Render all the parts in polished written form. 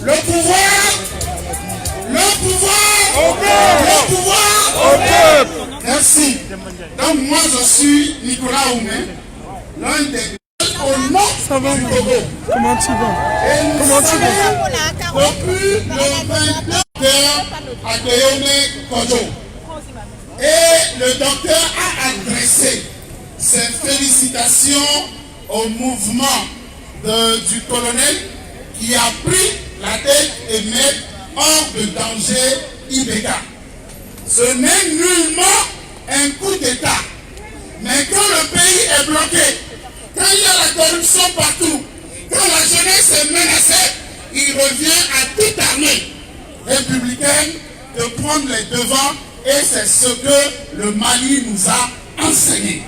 au peuple. Merci. Donc moi je suis Nicolas Oumé, l'un des au nom du Togo. Comment tu vas? Comment tu vas? Depuis le 29 à Guillaume Kodjo. Et le docteur a adressé ses félicitations au mouvement du colonel qui a pris la tête et met hors de danger IBK. Ce n'est nullement un coup d'État. Mais quand le pays est bloqué, quand il y a la corruption partout, quand la jeunesse est menacée, il revient à toute armée républicaine de prendre les devants et c'est ce que le Mali nous a enseigné.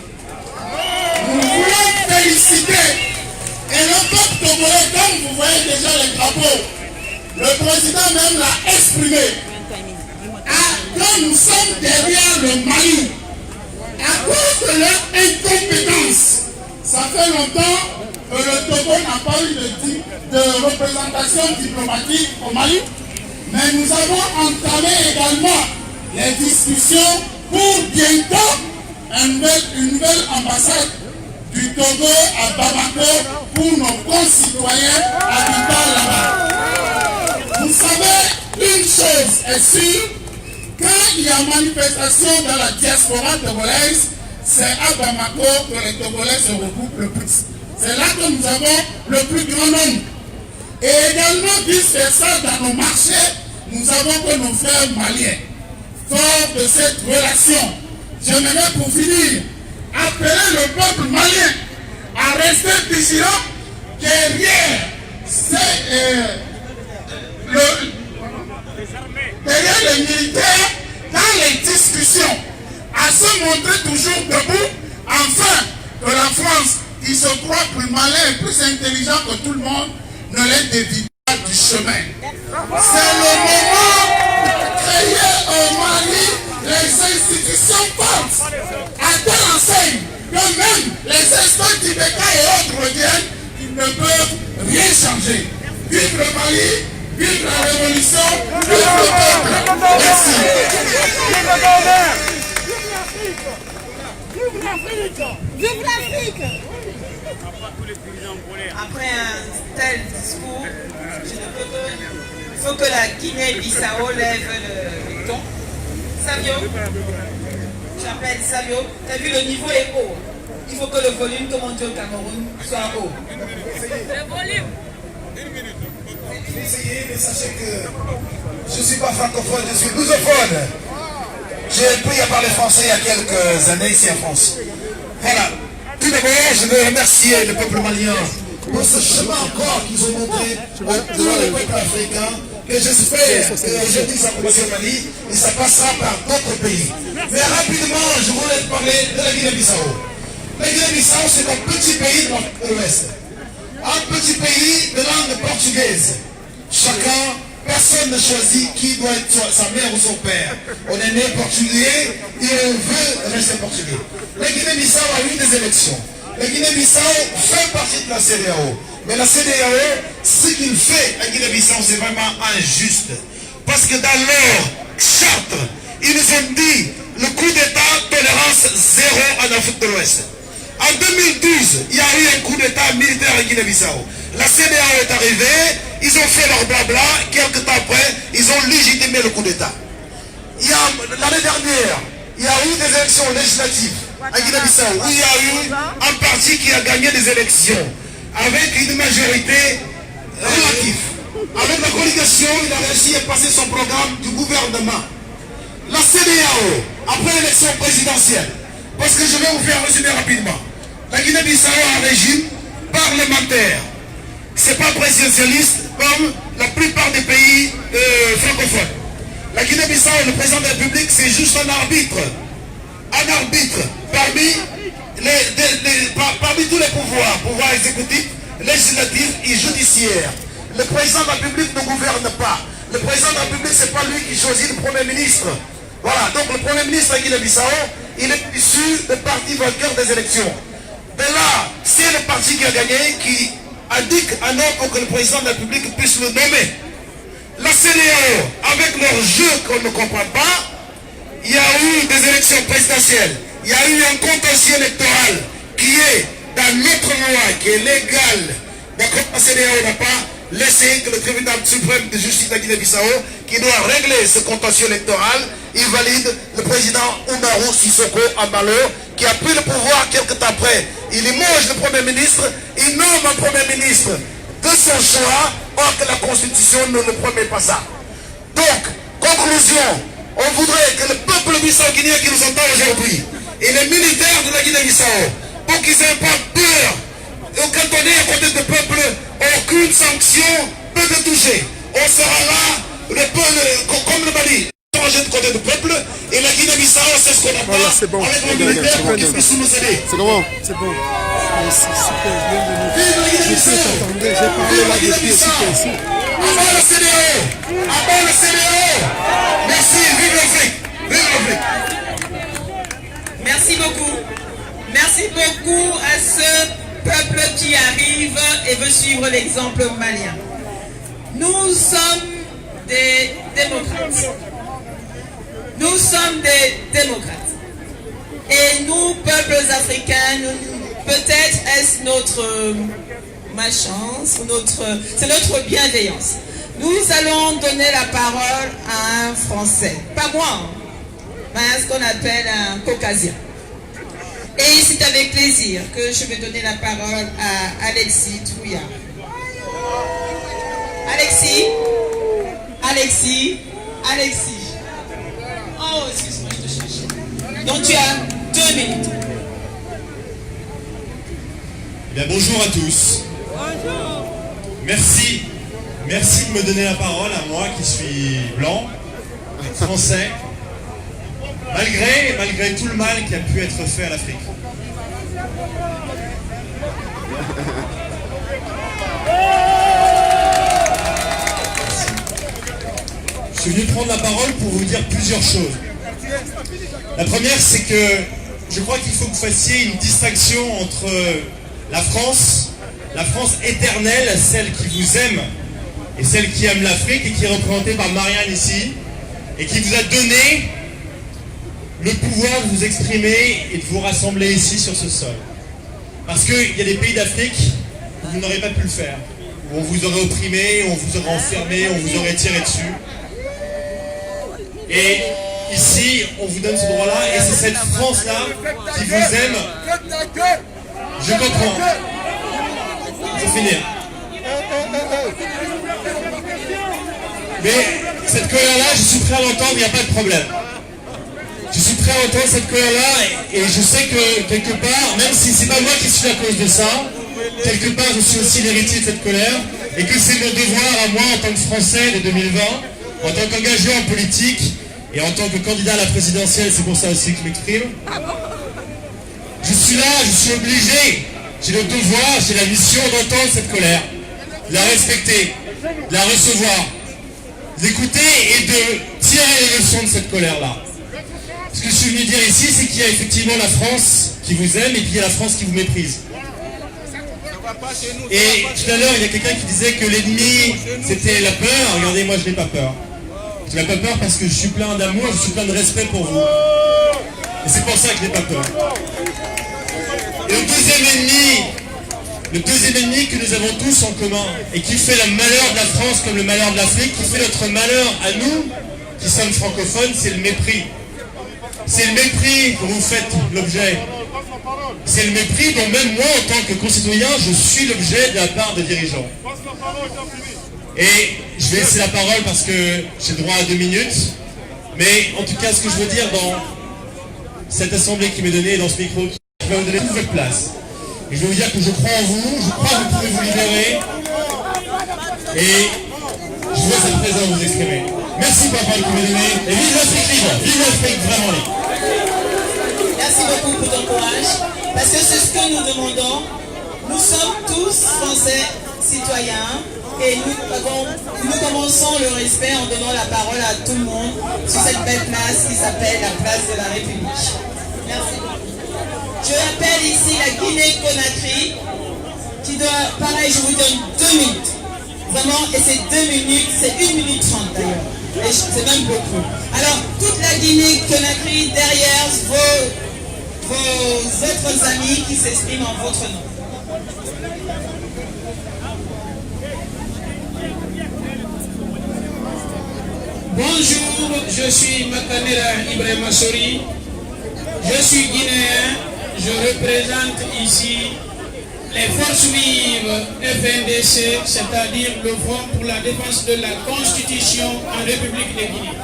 Nous voulons féliciter et le peuple togolais, comme vous voyez déjà les drapeaux, le président même l'a exprimé. Quand nous sommes derrière le Mali, à cause de leur incompétence, ça fait longtemps que le Togo n'a pas eu de représentation diplomatique au Mali, mais nous avons entamé également les discussions pour bientôt une nouvelle ambassade du Togo à Bamako pour nos concitoyens habitant là-bas. Vous savez, une chose est sûre, quand il y a manifestation dans la diaspora togolaise, c'est à Bamako que les Togolais se regroupent le plus. C'est là que nous avons le plus grand nombre. Et également, vice-versa, dans nos marchés, nous avons que nos frères maliens. Fort de cette relation, j'aimerais pour finir appeler le peuple malien à rester vigilant derrière derrière les militaires dans les discussions, à se montrer toujours debout, afin que la France, qui se croit plus malin et plus intelligent que tout le monde, ne les dévie pas du chemin. C'est le moment de créer au Mali les institutions fortes, à telle enseigne que même les instants d'IBK et autres reviennent, ils ne peuvent rien changer. Vive le Mali, vive la révolution, vive le peuple. Merci. Vive l'Afrique! Vive l'Afrique! Après un tel discours, il faut que la Guinée-Bissau lève le ton. Savio, j'appelle Savio, tu as vu le niveau est haut. Il faut que le volume, comme on dit au Cameroun, soit haut. Le volume. Je vais essayer, mais sachez que je ne suis pas francophone, je suis lusophone. J'ai appris à parler français il y a quelques années ici en France. Voilà. Tout d'abord, je veux remercier le peuple malien pour ce chemin encore qu'ils ont montré devant le peuple africain. Et j'espère qu'aujourd'hui ça commence au Mali et ça passera par d'autres pays. Mais rapidement, je voulais parler de la Guinée-Bissau. La Guinée-Bissau, c'est un petit pays de l'Ouest. Un petit pays de langue portugaise. Personne ne choisit qui doit être sa mère ou son père. On est né portugais et on veut rester portugais. La Guinée-Bissau a eu des élections. La Guinée-Bissau fait partie de la CEDEAO. Mais la CEDEAO, ce qu'il fait à Guinée-Bissau, c'est vraiment injuste. Parce que dans leur charte, ils nous ont dit le coup d'État, tolérance zéro en Afrique de l'Ouest. En 2012, il y a eu un coup d'État militaire à Guinée-Bissau. La CEDEAO est arrivée, ils ont fait leur blabla, quelques temps après, ils ont légitimé le coup d'État. L'année dernière, il y a eu des élections législatives à Guinée-Bissau, où il y a eu un parti qui a gagné des élections, avec une majorité relative. Avec la coalition, il a réussi à passer son programme du gouvernement. La CEDEAO, après l'élection présidentielle, parce que je vais vous faire résumer rapidement, la Guinée-Bissau a un régime parlementaire. Ce n'est pas présidentialiste comme la plupart des pays francophones. La Guinée-Bissau, le président de la République, c'est juste un arbitre. Un arbitre parmi tous les pouvoirs exécutifs, législatifs et judiciaires. Le président de la République ne gouverne pas. Le président de la République, ce n'est pas lui qui choisit le Premier ministre. Voilà, donc le Premier ministre de Guinée-Bissau, il est issu du parti vainqueur des élections. De là, c'est le parti qui a gagné qui indique un nom pour que le président de la République puisse le nommer. la CEDEAO, avec leur jeu qu'on ne comprend pas, il y a eu des élections présidentielles, il y a eu un contentieux électoral qui est dans notre loi, qui est légal. D'accord, la CEDEAO n'a pas laissé que le tribunal suprême de justice de la Guinée-Bissau, qui doit régler ce contentieux électoral, il valide le président Umaru Sissoko Embalo, qui a pris le pouvoir quelque temps après. Il émoge le Premier ministre, il nomme un Premier ministre de son choix, or que la Constitution ne le promet pas ça. Donc, conclusion, on voudrait que le peuple bissau-guinéen qui nous entend aujourd'hui, et les militaires de la Guinée-Bissau, pour qu'ils n'aient pas peur, et quand on est à côté du peuple, aucune sanction peut te toucher. On sera là, comme le Mali, changer de côté du peuple, et la Guinée-Bissau, c'est ce qu'on a Voilà, c'est bon. avec les militaires pour qu'ils puissent nous aider. C'est comment? C'est bon. C'est super, bienvenue. Vive la Guinée-Bissau! J'ai parlé là depuis aussi ici. Avant le CEDEAO! Avant le CEDEAO! Merci, vive l'Afrique! Vive l'Afrique! Merci beaucoup. Merci beaucoup à ce peuple qui arrive et veut suivre l'exemple malien. Nous sommes des démocrates. Nous sommes des démocrates. Et nous, peuples africains, peut-être est-ce notre malchance, c'est notre bienveillance. Nous allons donner la parole à un Français. Pas moi, mais à ce qu'on appelle un Caucasien. Et c'est avec plaisir que je vais donner la parole à Alexis Trouillard. Alexis. Oh, excuse-moi, je te cherche. Donc tu as 2 minutes. Bien, bonjour à tous. Bonjour. Merci de me donner la parole à moi qui suis blanc, français, malgré tout le mal qui a pu être fait à l'Afrique. Je suis venu prendre la parole pour vous dire plusieurs choses. La première, c'est que je crois qu'il faut que vous fassiez une distinction entre la France éternelle, celle qui vous aime et celle qui aime l'Afrique et qui est représentée par Marianne ici et qui vous a donné le pouvoir de vous exprimer et de vous rassembler ici sur ce sol. Parce qu'il y a des pays d'Afrique où vous n'aurez pas pu le faire, où on vous aurait opprimé, où on vous aurait enfermé, où on vous aurait tiré dessus. Et ici, on vous donne ce droit-là, et c'est cette France-là qui vous aime. Je comprends. Pour finir. Mais cette colère-là, je suis prêt à l'entendre, il n'y a pas de problème. Je suis prêt à entendre cette colère-là, et je sais que quelque part, même si c'est pas moi qui suis la cause de ça, quelque part je suis aussi l'héritier de cette colère, et que c'est mon devoir à moi en tant que Français de 2020, en tant qu'engagé en politique, et en tant que candidat à la présidentielle, c'est pour ça aussi que je m'exprime. Je suis là, je suis obligé, j'ai le devoir, j'ai la mission d'entendre cette colère, de la respecter, de la recevoir, d'écouter et de tirer les leçons de cette colère-là. Ce que je suis venu dire ici, c'est qu'il y a effectivement la France qui vous aime et puis il y a la France qui vous méprise. Et tout à l'heure, il y a quelqu'un qui disait que l'ennemi, c'était la peur. Regardez, moi, je n'ai pas peur. Je n'ai pas peur parce que je suis plein d'amour, je suis plein de respect pour vous. Et c'est pour ça que je n'ai pas peur. Et le deuxième ennemi que nous avons tous en commun, et qui fait le malheur de la France comme le malheur de l'Afrique, qui fait notre malheur à nous, qui sommes francophones, c'est le mépris. C'est le mépris dont vous faites l'objet. C'est le mépris dont même moi, en tant que concitoyen, je suis l'objet de la part de dirigeants. Et je vais laisser la parole parce que j'ai le droit à 2 minutes. Mais en tout cas, ce que je veux dire dans cette assemblée qui m'est donnée, dans ce micro, je vais vous donner toute votre place. Et je vais vous dire que je crois en vous, je crois que vous pouvez vous libérer. Et je vous laisse à présent vous exprimer. Merci pour la parole que vous m'avez donnée. Et vive l'Afrique libre, vive l'Afrique vraiment libre. Merci beaucoup pour ton courage, parce que c'est ce que nous demandons. Nous sommes tous Français, citoyens, et nous commençons le respect en donnant la parole à tout le monde sur cette belle place qui s'appelle la place de la République. Merci. Je appelle ici la Guinée-Conakry, qui doit, pareil, je vous donne 2 minutes. Vraiment, et c'est 2 minutes, c'est 1 minute 30 d'ailleurs. Et c'est même beaucoup. Alors, toute la Guinée-Conakry derrière vos autres amis qui s'expriment en votre nom. Bonjour, je suis Makanera Ibrahima Sori. Je suis guinéen. Je représente ici les forces vives FNDC, c'est-à-dire le Front pour la défense de la Constitution en République de Guinée.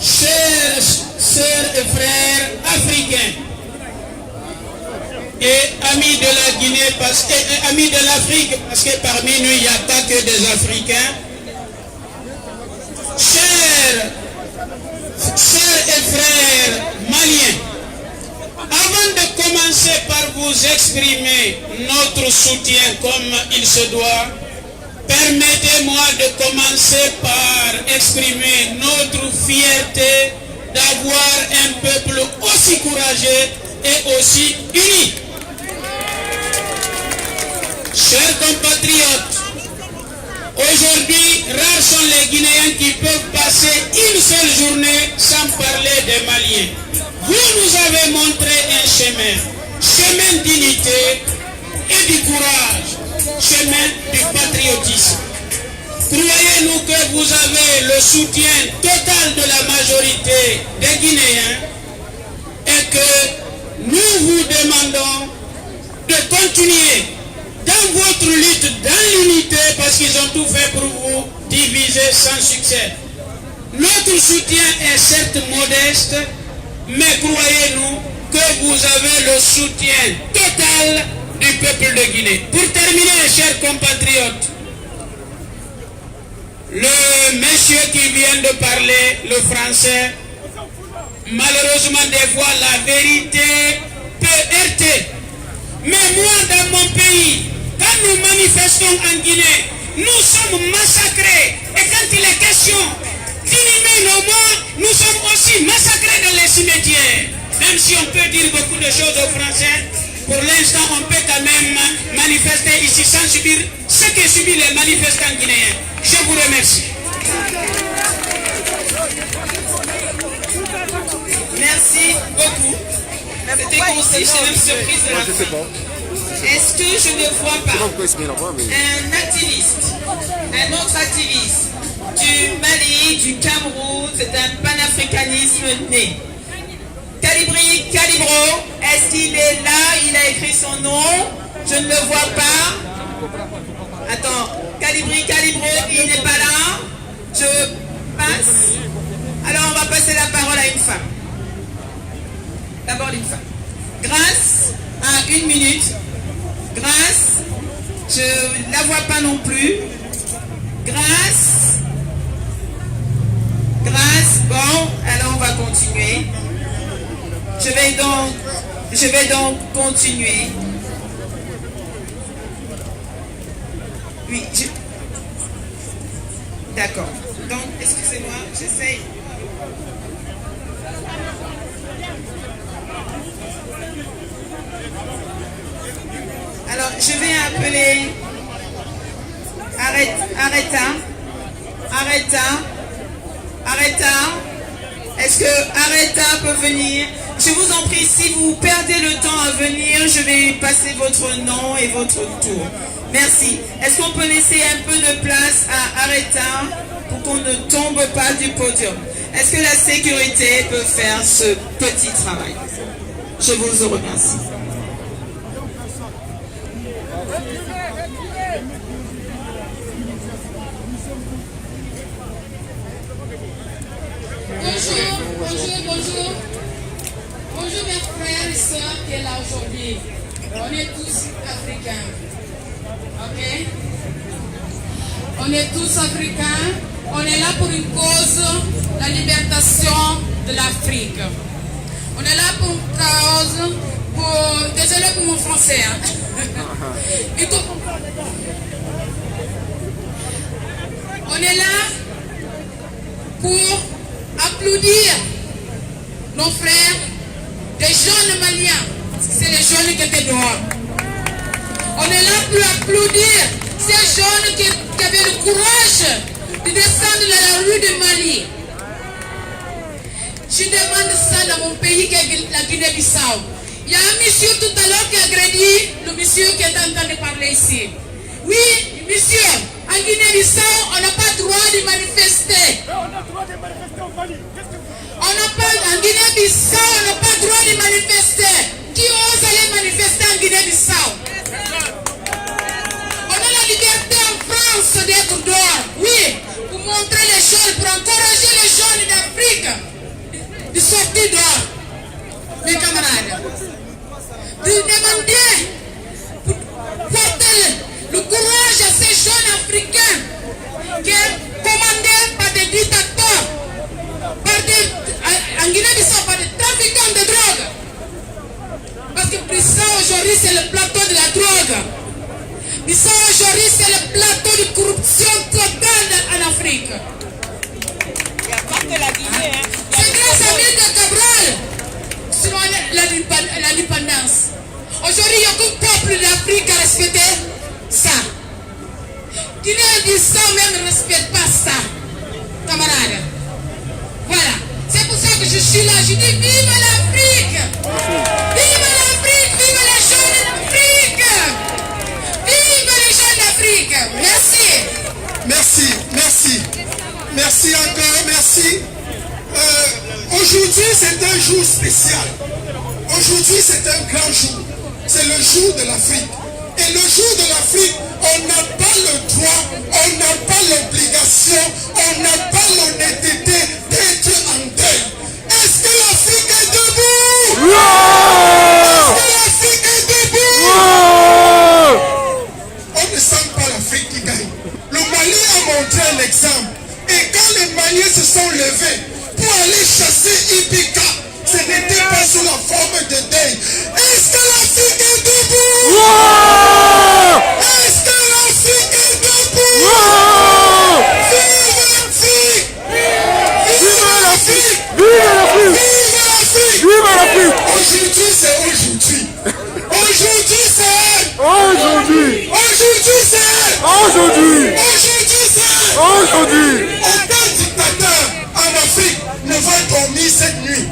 Chers sœurs et frères africains et amis de la Guinée, amis de l'Afrique, parce que parmi nous il n'y a pas que des Africains. Chers sœurs et frères maliens, avant de commencer par vous exprimer notre soutien comme il se doit, permettez-moi de commencer par exprimer notre fierté d'avoir un peuple aussi courageux et aussi uni. Chers compatriotes, aujourd'hui, rares sont les Guinéens qui peuvent passer une seule journée sans parler des Maliens. Vous nous avez montré un chemin d'unité et du courage, chemin du patriotisme. Croyez-nous que vous avez le soutien total de la majorité des Guinéens et que nous vous demandons de continuer dans votre lutte, dans l'unité, parce qu'ils ont tout fait pour vous diviser sans succès. Notre soutien est certes modeste, mais croyez-nous que vous avez le soutien total du peuple de Guinée. Pour terminer, chers compatriotes, le monsieur qui vient de parler, le français, malheureusement des fois la vérité peut heurter. Mais moi dans mon pays, quand nous manifestons en Guinée, nous sommes massacrés. Et quand il est question d'inhumer nos morts, nous sommes aussi massacrés dans les cimetières. Même si on peut dire beaucoup de choses aux Français, pour l'instant on peut quand même manifester ici sans subir ce que subissent les manifestants guinéens. Je vous remercie. Merci beaucoup. C'était concis, c'est même surprise de la fin. Est-ce que je ne vois pas un activiste, un autre activiste du Mali, du Cameroun, c'est un panafricanisme né. Calibri Calibro, est-ce qu'il est là? Il a écrit son nom. Je ne le vois pas. Attends, Calibri Calibro, il n'est pas là. Je passe. Alors on va passer la parole à une femme. D'abord une femme. Grâce à 1 minute. Grâce, je ne la vois pas non plus. Grâce. Bon, alors on va continuer. Je vais donc continuer. Oui, d'accord. Donc, excusez-moi, j'essaie. Alors, je vais appeler Arrêta. Est-ce que Arrêta peut venir? Je vous en prie, si vous perdez le temps à venir, je vais passer votre nom et votre tour. Merci. Est-ce qu'on peut laisser un peu de place à Arrêta pour qu'on ne tombe pas du podium? Est-ce que la sécurité peut faire ce petit travail? Je vous remercie. Bonjour mes frères et sœurs qui sont là aujourd'hui. On est tous africains. Ok? On est tous africains. On est là pour une cause, la libération de l'Afrique. On est là pour une cause, désolé pour mon français. On est là pour applaudir nos frères, des jeunes maliens, c'est les jeunes qui étaient dehors. On est là pour applaudir Ces jeunes qui avaient le courage de descendre dans la rue de Mali. Je demande ça dans mon pays qui est la Guinée-Bissau. Il y a un monsieur tout à l'heure qui a agrédit le monsieur qui est en train de parler ici. Oui, monsieur, en Guinée-Bissau, on n'a pas le droit de manifester. On a le droit de manifester au Mali. En Guinée-Bissau, on n'a pas le droit de manifester. Qui ose aller manifester en Guinée-Bissau? On a la liberté en France d'être dehors. Oui, pour montrer les jeunes, pour encourager les jeunes d'Afrique de sortir dehors. Mes camarades, de demander, pour porter le courage à ces jeunes africains qui sont commandés par des dictateurs, en Guinée-Bissau, par des trafiquants de drogue. Parce que Bissau aujourd'hui c'est le plateau de la drogue. Bissau aujourd'hui c'est le plateau de corruption totale en Afrique. Il n'y a pas que la Guinée. C'est grâce à Milton Cabral sur l'indépendance. Aujourd'hui, il n'y a aucun peuple d'Afrique à respecter ça. Guinée-Bissau même ne respecte pas ça, camarades. Voilà. C'est pour ça que je suis là. Je dis vive l'Afrique! Vive l'Afrique! Vive les jeunes d'Afrique! Vive les jeunes d'Afrique! Merci! Merci, merci. Merci encore, merci. Aujourd'hui, c'est un jour spécial. Aujourd'hui, c'est un grand jour. C'est le jour de l'Afrique. Et le jour de l'Afrique, on n'a pas le droit, on n'a pas l'obligation, on n'a pas l'honnêteté d'être en deuil. Est-ce que l'Afrique est debout? Est-ce que l'Afrique est debout? On ne sent pas l'Afrique qui gagne. Le Mali a montré un exemple. Et quand les Maliens se sont levés pour aller chasser Ibeka, ce n'était pas sous la forme de deuil. Est-ce que l'Afrique est debout? Est-ce que l'Afrique est debout? Vive l'Afrique! Vive l'Afrique! Vive l'Afrique! Aujourd'hui c'est aujourd'hui. Aujourd'hui c'est aujourd'hui. Aujourd'hui c'est aujourd'hui. Aujourd'hui c'est aujourd'hui. Aucun dictateur en Afrique ne va dormir cette nuit.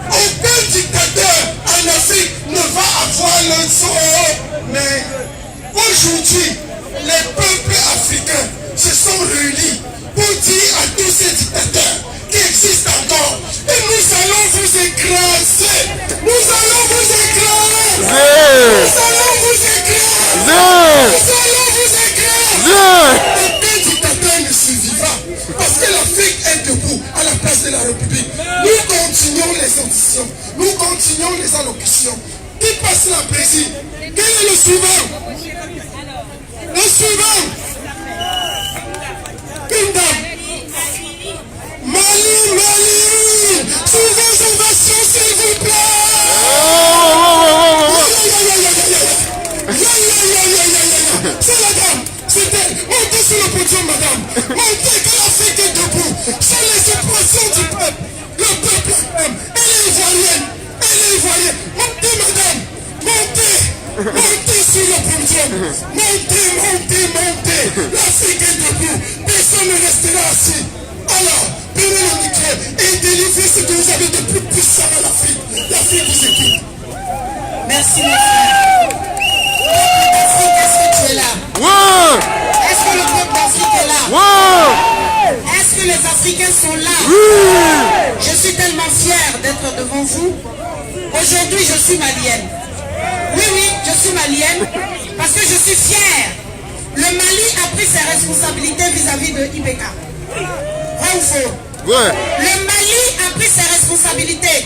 Aucun dictateur en Afrique ne va avoir le sort. Mais aujourd'hui, les peuples africains se sont réunis pour dire à tous ces dictateurs qui existent encore, et nous allons vous écraser. Nous allons vous écraser. Nous allons vous écraser. Nous allons vous écraser. Aucun dictateur ne survivra parce que l'Afrique est debout à la place de la République. Nous continuons les auditions. Nous continuons les allocutions. Qui passe la présidence? Quel est le suivant? Le suivant. Une dame. Mali, Mali. Sous vos ovations, s'il vous plaît. C'est la dame. C'est elle. Montez sur le podium, madame. Montez que l'Afrique est debout. C'est les oppressions du peuple. Le peuple aime. Elle est ivoirienne. Elle est ivoirienne. Montez, madame. Montez. Montez sur le podium. Montez, montez, montez. L'Afrique est debout. Personne ne restera assis. Alors, prenez le micro et délivrez ce que vous avez de plus puissant à l'Afrique. L'Afrique vous écoute. Merci, mon frère. L'Afrique, est-ce que tu es là? Ouais. Est-ce que le peuple d'Afrique est là? Ouais. Est-ce que les Africains sont là? Oui. Je suis tellement fière d'être devant vous. Aujourd'hui, je suis malienne. Oui, oui, je suis malienne parce que je suis fière. Le Mali a pris ses responsabilités vis-à-vis de Ibeka. Vrai ou faux? Ouais. Le Mali a pris ses responsabilités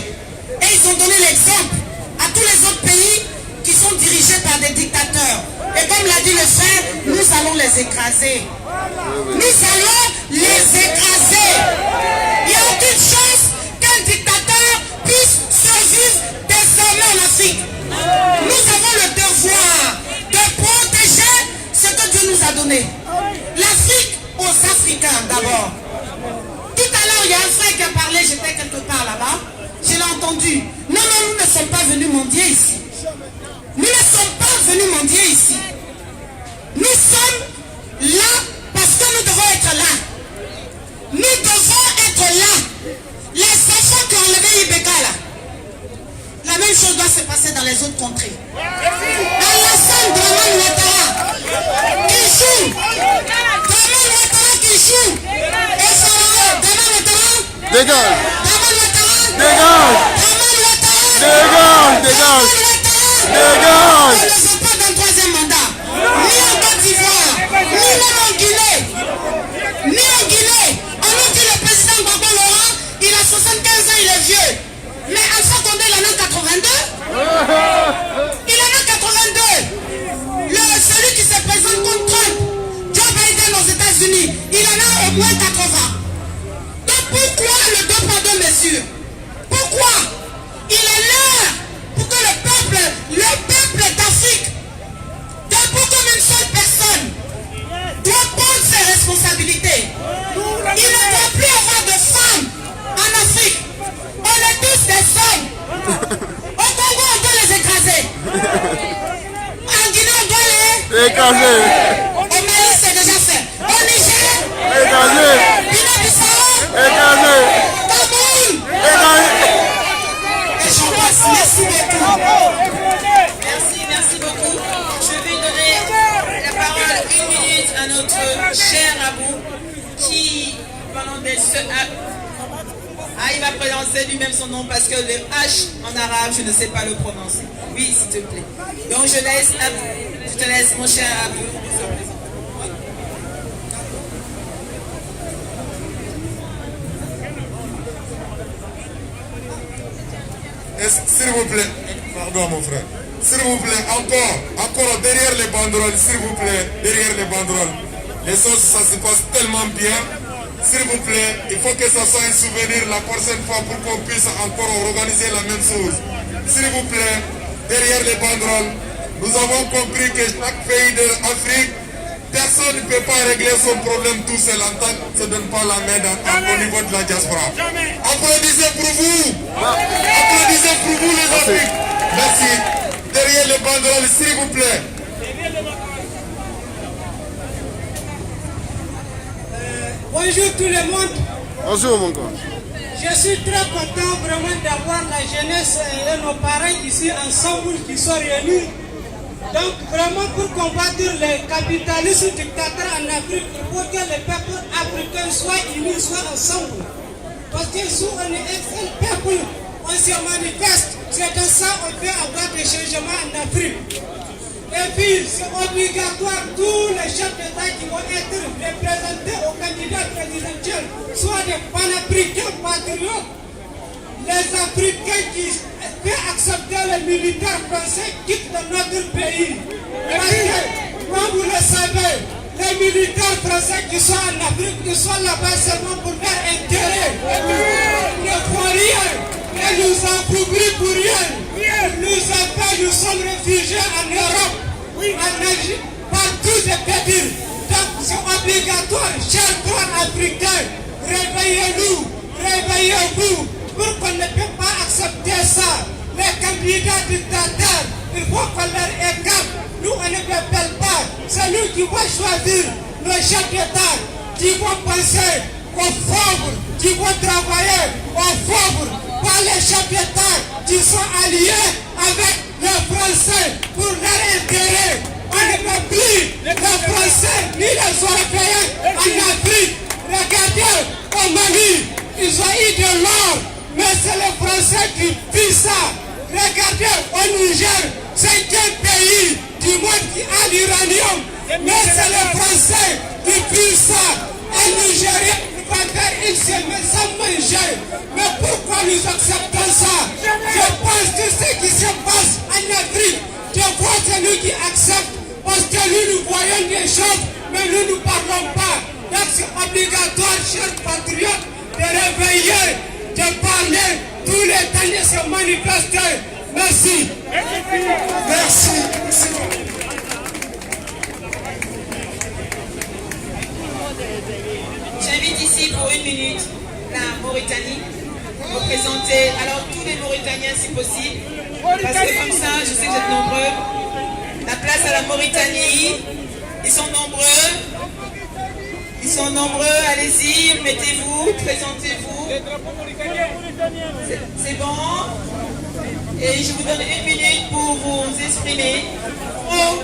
et ils ont donné l'exemple à tous les autres pays qui sont dirigés par des dictateurs. Et comme l'a dit le frère, nous allons les écraser. Nous allons les écraser. Il n'y a aucune chance qu'un dictateur puisse survivre désormais en Afrique. Nous avons le devoir de protéger ce que Dieu nous a donné. L'Afrique aux Africains d'abord. Tout à l'heure, il y a un frère qui a parlé, j'étais quelque part là-bas. Je l'ai entendu. Non, non, nous ne sommes pas venus mendier ici. Nous ne sommes pas venus mendier ici. Nous sommes là parce que nous devons être là. Nous devons être là. Les enfants qui ont enlevé Ibeka là, la même chose doit se passer dans les autres contrées. Alassane Dramane Ouattara qui joue, Dramane Ouattara qui joue, et ça Dramane Ouattara, Dégage. Dramane Ouattara, Dégage. Dramane Ouattara, Dégage. Dégage. on ne veut pas d'un troisième mandat, ni en Côte d'Ivoire, ni même en Guinée, ni en Guinée. On nous dit le président Gbagbo Laurent, il a 75 ans, il est vieux. Mais Alpha Condé, il en a 82. Il en a 82. Celui qui se présente contre Trump, Joe Biden aux États-Unis, il en a au moins 80. Donc pourquoi le 2 poids 2 mesures? Pourquoi? Il est l'heure pour que le peuple d'Afrique, debout comme une seule personne, doit prendre ses responsabilités. Il ne doit plus avoir de femmes en Afrique. On est tous des hommes. Au Congo, on doit les écraser. En Guinée, on doit les Écraser. Au Mali, c'est déjà fait. Au Niger, Écraser. Guinée-Bissau, Écraser. Cameroun. Écraser. Et j'en passe. Merci beaucoup. Merci beaucoup. Je vais donner la parole 1 minute à notre cher Abou qui, pendant des il va prononcer lui-même son nom parce que le H en arabe, je ne sais pas le prononcer. Oui, s'il te plaît. Donc je te laisse mon cher Abou. S'il vous plaît, pardon mon frère. S'il vous plaît, encore derrière les banderoles, s'il vous plaît, derrière les banderoles. Les choses, ça se passe tellement bien. S'il vous plaît, il faut que ça soit un souvenir la prochaine fois pour qu'on puisse encore organiser la même chose. S'il vous plaît, derrière les banderoles, nous avons compris que chaque pays d'Afrique, personne ne peut pas régler son problème tout seul en tant que ne se donne pas la main au niveau de la diaspora. Applaudissez pour vous. Applaudissez pour vous les Afriques. Merci. Derrière les banderoles, s'il vous plaît. Bonjour tout le monde. Bonjour mon gars. Je suis très content vraiment d'avoir la jeunesse et nos parents ici ensemble qui sont réunis. Donc vraiment pour combattre le capitalisme dictateur en Afrique, il faut que les peuples africains soient unis, soient ensemble. Parce que si on est un seul peuple, on se manifeste. C'est dans ça qu'on peut avoir des changements en Afrique. Et puis, c'est obligatoire, tous les chefs d'État qui vont être représentés au candidat présidentiel, soit des panafricains patriotes, les Africains qui peuvent accepter les militaires français quittent de notre pays. Parce que, comme vous le savez, les militaires français qui sont en Afrique, ils sont là-bas seulement pour leur intérêt. Ils ne font rien. Ils nous appauvrit pour rien. Nous appellent, nous sommes réfugiés en Europe, en Asie, partout des pays. Donc c'est obligatoire, chers frères africains, réveillez-nous, réveillez-vous, pour qu'on ne peut pas accepter ça. Les candidats dictateurs, il faut qu'on leur écarte. Nous, on ne appelle pas. C'est nous qui vont choisir nos chefs d'État, qui vont penser aux pauvres, qui vont travailler aux pauvres, pas les chefs d'État qui sont alliés avec les Français pour leur intérêt. On ne peut plus les Français ni les Européens en Afrique. Regardez au Mali, ils ont eu de l'or, mais c'est les Français qui font ça. Regardez au Niger, 5e pays du monde qui a l'uranium, mais c'est les Français qui font ça. Un Nigérien va faire une semaine sans manger. Mais pourquoi nous acceptons ça? Je pense que ce qui se passe en Afrique, je crois que c'est nous qui acceptons. Parce que nous voyons des choses, mais nous ne parlons pas. Donc c'est obligatoire, chers patriotes, de réveiller, de parler, tous les temps de se manifester. Merci. Merci. J'invite ici pour 1 minute la Mauritanie, représenter alors tous les Mauritaniens si possible, parce que comme ça, je sais que vous êtes nombreux. La place à la Mauritanie, Ils sont nombreux. Ils sont nombreux. Allez-y, mettez-vous, présentez-vous. C'est bon. Et je vous donne 1 minute pour vous exprimer. Oh.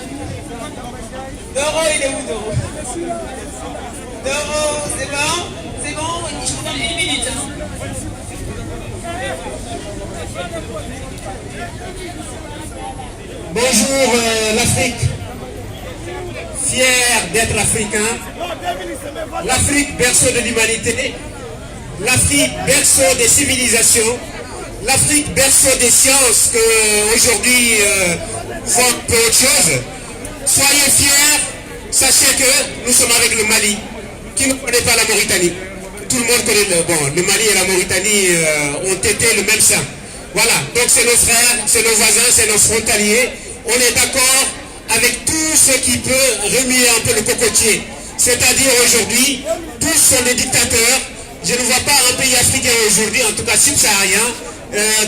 Doro, il est où, Doro? Doro, c'est bon? C'est bon? Je vous donne 1 minute. Bonjour l'Afrique, fier d'être africain. L'Afrique, berceau de l'humanité. L'Afrique, berceau des civilisations. L'Afrique, berceau des sciences que aujourd'hui font peu autre chose. Soyez fiers, sachez que nous sommes avec le Mali, qui ne connaît pas la Mauritanie. Tout le monde connaît le Mali et la Mauritanie ont été le même sang. Voilà, donc c'est nos frères, c'est nos voisins, c'est nos frontaliers. On est d'accord avec tout ce qui peut remuer un peu le cocotier. C'est-à-dire aujourd'hui, tous sont des dictateurs. Je ne vois pas un pays africain aujourd'hui, en tout cas subsaharien,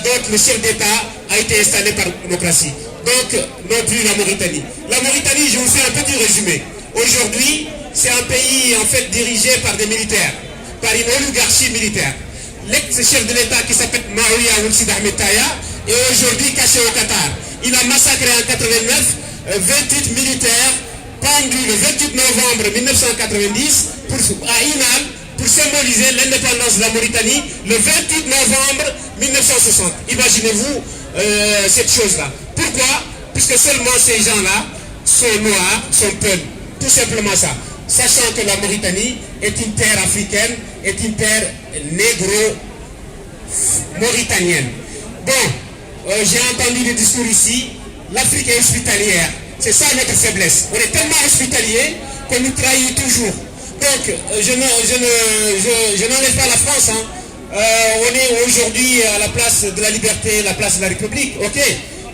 dont le chef d'État a été installé par la démocratie. Donc, non plus la Mauritanie. La Mauritanie, je vous fais un petit résumé. Aujourd'hui, c'est un pays en fait dirigé par des militaires, par une oligarchie militaire. L'ex-chef de l'État qui s'appelle Maouya Ould Ahmed Taya est aujourd'hui caché au Qatar. Il a massacré en 89 28 militaires pendus le 28 novembre 1990 à Inal pour symboliser l'indépendance de la Mauritanie le 28 novembre 1960. Imaginez-vous cette chose-là. Pourquoi? Puisque seulement ces gens-là sont noirs, sont peuls. Tout simplement ça. Sachant que la Mauritanie est une terre africaine, est une terre négro-mauritanienne. Bon, j'ai entendu le discours ici, l'Afrique est hospitalière. C'est ça notre faiblesse. On est tellement hospitalier qu'on nous trahit toujours. Donc, je n'enlève pas la France. Hein. On est aujourd'hui à la place de la liberté, la place de la République, ok.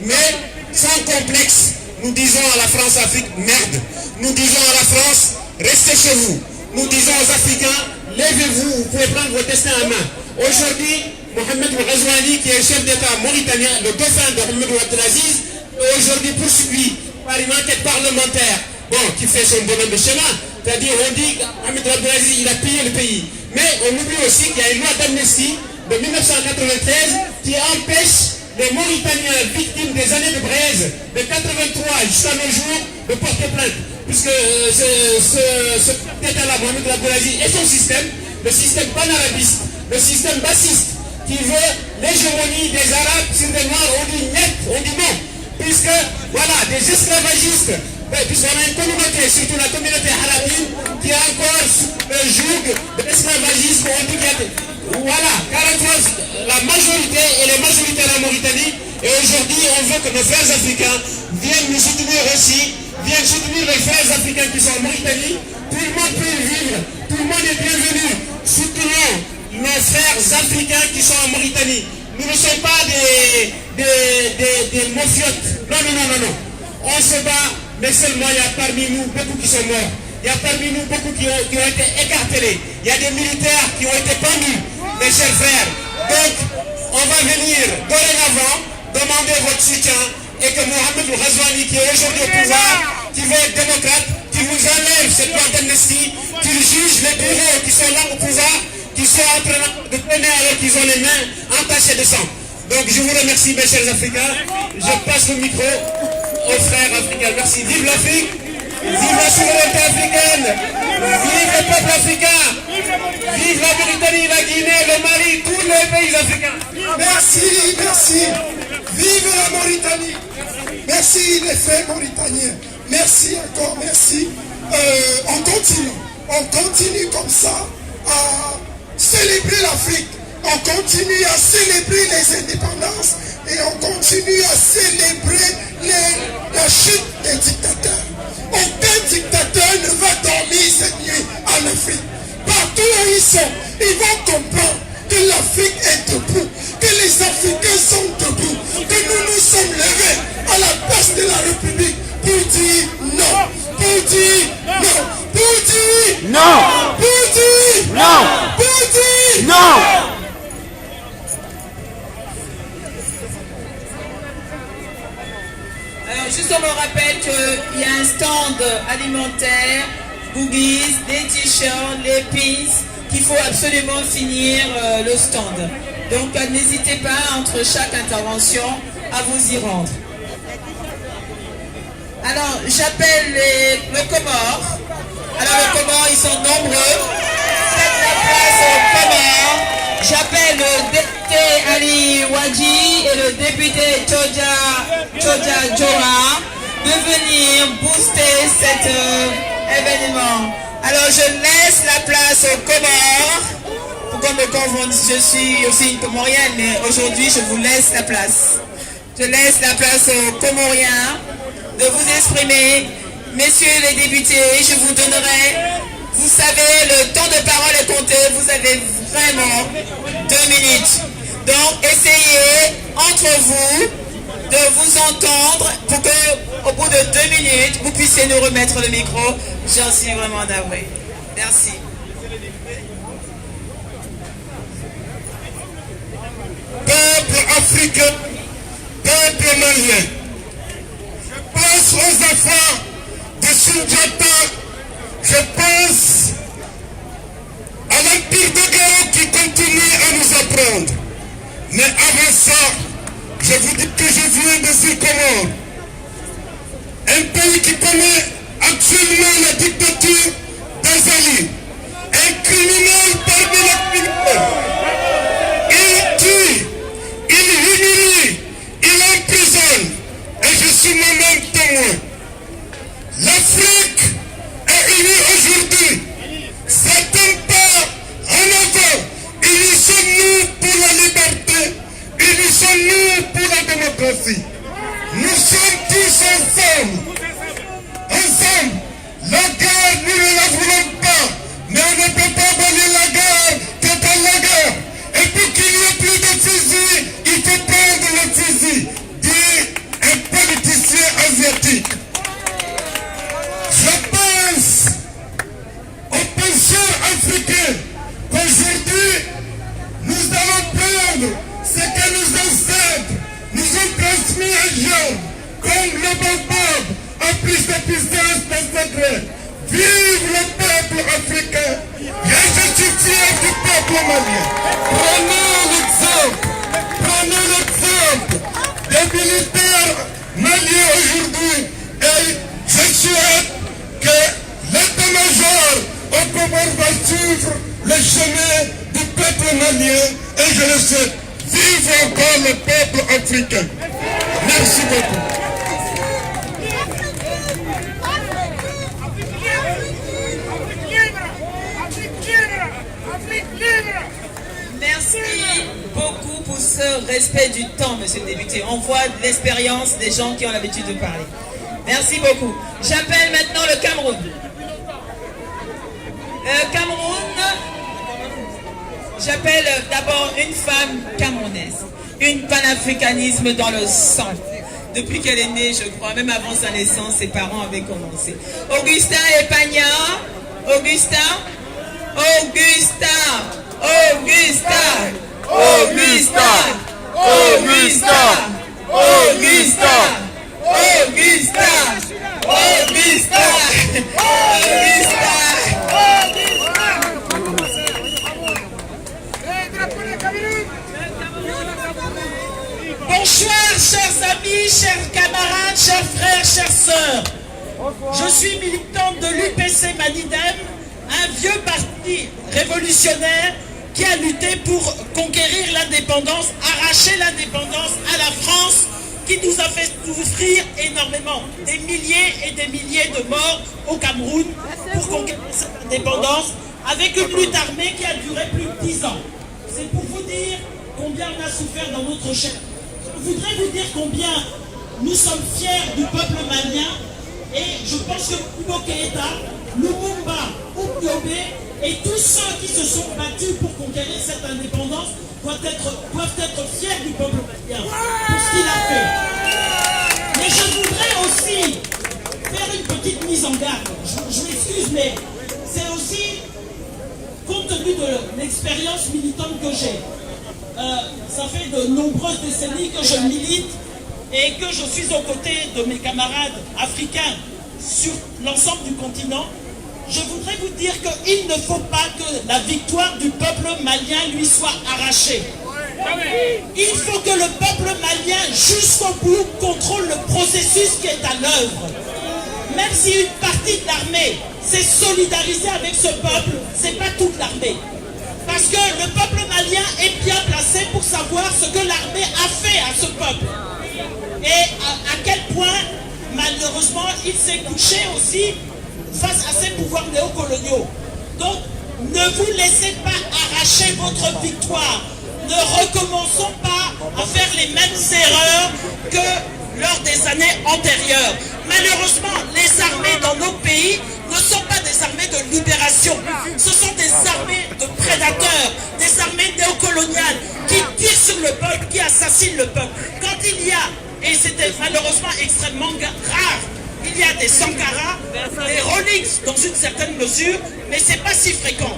Mais sans complexe, nous disons à la France-Afrique, merde. Nous disons à la France, restez chez vous. Nous disons aux Africains, levez-vous, vous pouvez prendre votre destin en main. Aujourd'hui, Mohamed Ghazouani, qui est chef d'État mauritanien, le dauphin de Mohamed Ouattaraziz, est aujourd'hui poursuivi par une enquête parlementaire, bon, qui fait son bonhomme de chemin. C'est-à-dire, on dit que Mohamed Ouattaraziz, il a pillé le pays. Mais on oublie aussi qu'il y a une loi d'amnistie de 1993 qui empêche les Mauritaniens victimes des années de braise de 83 jusqu'à nos jours de porter plainte. Puisque ce État-là, Mohamed Ouattaraziz, et son système, le système panarabiste, le système bassiste, qui veut l'hégémonie des Arabes sur les Noirs, on dit net, on dit non. Puisque, voilà, des esclavagistes, puisqu'on a une communauté, surtout la communauté arabine, qui est encore sous le joug de l'esclavagisme, on dit qu'il y a voilà, 43, la majorité et les majoritaires en Mauritanie, et aujourd'hui on veut que nos frères africains viennent nous soutenir aussi, viennent soutenir les frères africains qui sont en Mauritanie. Tout le monde peut vivre, tout le monde est bienvenu. Soutenons nos frères africains qui sont en Mauritanie. Nous ne sommes pas des mafiotes. Non. On se bat, mais seulement il y a parmi nous beaucoup qui sont morts. Il y a parmi nous beaucoup qui ont été écartelés. Il y a des militaires qui ont été pendus, mes chers frères. Donc, on va venir dorénavant demander votre soutien et que Mohamed Ghazouani, qui est aujourd'hui au pouvoir, qui veut être démocrate, qui vous enlève cette loi d'amnistie, qu'il juge les bourreaux qui sont là au pouvoir, qui sont en train de tenir alors qu'ils ont les mains entachées de sang. Donc, je vous remercie, mes chers Africains. Je passe le micro aux frères africains. Merci. Vive l'Afrique! Vive la souveraineté africaine! Vive le peuple africain! Vive la Mauritanie, la Guinée, le Mali, tous les pays africains! Merci. Vive la Mauritanie! Merci les frères mauritaniens. Merci encore, merci. On continue comme ça à célébrer l'Afrique. On continue à célébrer les indépendances et on continue à célébrer la chute des dictateurs. Aucun dictateur ne va dormir cette nuit en Afrique. Partout où ils sont, ils vont comprendre que l'Afrique est debout, que les Africains sont debout, que nous nous sommes levés à la place de la République pour dire non, pour dire non, pour dire non, pour dire non, pour dire non. Alors, juste on me rappelle qu'il y a un un stand alimentaire, boogies, des t-shirts, les pins, qu'il faut absolument finir le stand. Donc n'hésitez pas entre chaque intervention à vous y rendre. Alors j'appelle le Comore. Alors le Comore, ils sont nombreux. Faites la place aux Comores. J'appelle le député Ali Wadji et le député Tchodja Djora de venir booster cet événement. Alors je laisse la place aux Comores. Pour qu'on me confonde, je suis aussi une Comorienne, mais aujourd'hui je vous laisse la place. Je laisse la place aux Comoriens de vous exprimer. Messieurs les députés, je vous donnerai, vous savez, le temps de parole est compté, vous avez vraiment 2 minutes. Donc essayez entre vous de vous entendre pour qu'au bout de 2 minutes, vous puissiez nous remettre le micro. J'en suis vraiment navré. Merci. Peuple africain, peuple malien, je pense aux enfants de Soundiata, je pense à l'empire de Gao qui continue à nous apprendre. Mais avant ça, je vous dis que je viens de Sycomore, un pays qui connaît actuellement la dictature d'Azali, un criminel parmi les criminels. Il tue, il humilie, il emprisonne, et je suis moi-même témoin. L'Afrique est unie aujourd'hui. Certains pas en avant. Unissons-nous pour la liberté. Unissons-nous pour la démocratie. Nous sommes tous ensemble. Ensemble. La guerre, nous ne la voulons pas. Mais on ne peut pas bannir la guerre que dans la guerre. Et pour qu'il n'y ait plus de fusil, il faut prendre le fusil. Dit un politicien asiatique. Je pense aux penseurs africains qu'aujourd'hui, nous allons prendre ce que nos ancêtres nous ont transmis à Jean, comme le baobab a plus de puissance dans cette terre. Vive le peuple africain! Et je suis fier du peuple malien. Prenez l'exemple des militaires maliens aujourd'hui. Et je souhaite que l'état-major au Comore va suivre le chemin du peuple malien. Et je le souhaite. Vive encore le peuple africain. Merci beaucoup. Merci beaucoup pour ce respect du temps, monsieur le député. On voit l'expérience des gens qui ont l'habitude de parler. Merci beaucoup. J'appelle maintenant le Cameroun. J'appelle d'abord une femme camerounaise. Une panafricanisme dans le sang. Depuis qu'elle est née, je crois, même avant sa naissance, ses parents avaient commencé. Augustin Epagna. Augustin. Bonsoir, chers amis, chers camarades, chers frères, chères sœurs. Je suis militante de l'UPC Manidem, un vieux parti révolutionnaire qui a lutté pour conquérir l'indépendance, arracher l'indépendance à la France, qui nous a fait souffrir énormément. Des milliers et des milliers de morts au Cameroun pour conquérir cette indépendance, avec une lutte armée qui a duré plus de 10 ans. C'est pour vous dire combien on a souffert dans notre chair. Je voudrais vous dire combien nous sommes fiers du peuple malien, et je pense que Kubo Keïta, Lumumba, Oubiobe et tous ceux qui se sont battus pour conquérir cette indépendance doivent être fiers du peuple malien pour ce qu'il a fait. Mais je voudrais aussi faire une petite mise en garde. Je m'excuse, mais c'est aussi compte tenu de l'expérience militante que j'ai. Ça fait de nombreuses décennies que je milite et que je suis aux côtés de mes camarades africains. sur l'ensemble du continent, je voudrais vous dire qu'il ne faut pas que la victoire du peuple malien lui soit arrachée. Il faut que le peuple malien, jusqu'au bout, contrôle le processus qui est à l'œuvre. Même si une partie de l'armée s'est solidarisée avec ce peuple, ce n'est pas toute l'armée. Parce que le peuple malien est bien placé pour savoir ce que l'armée a fait à ce peuple. Et à quel point, malheureusement, il s'est couché aussi face à ces pouvoirs néocoloniaux. Donc, ne vous laissez pas arracher votre victoire. Ne recommençons pas à faire les mêmes erreurs que lors des années antérieures. Malheureusement, les armées dans nos pays ne sont pas des armées de libération. Ce sont des armées de prédateurs, des armées néocoloniales qui tirent sur le peuple, qui assassinent le peuple. Quand il y a, et c'était malheureusement extrêmement rare, il y a des Sankara, des Rawlings dans une certaine mesure, mais ce n'est pas si fréquent.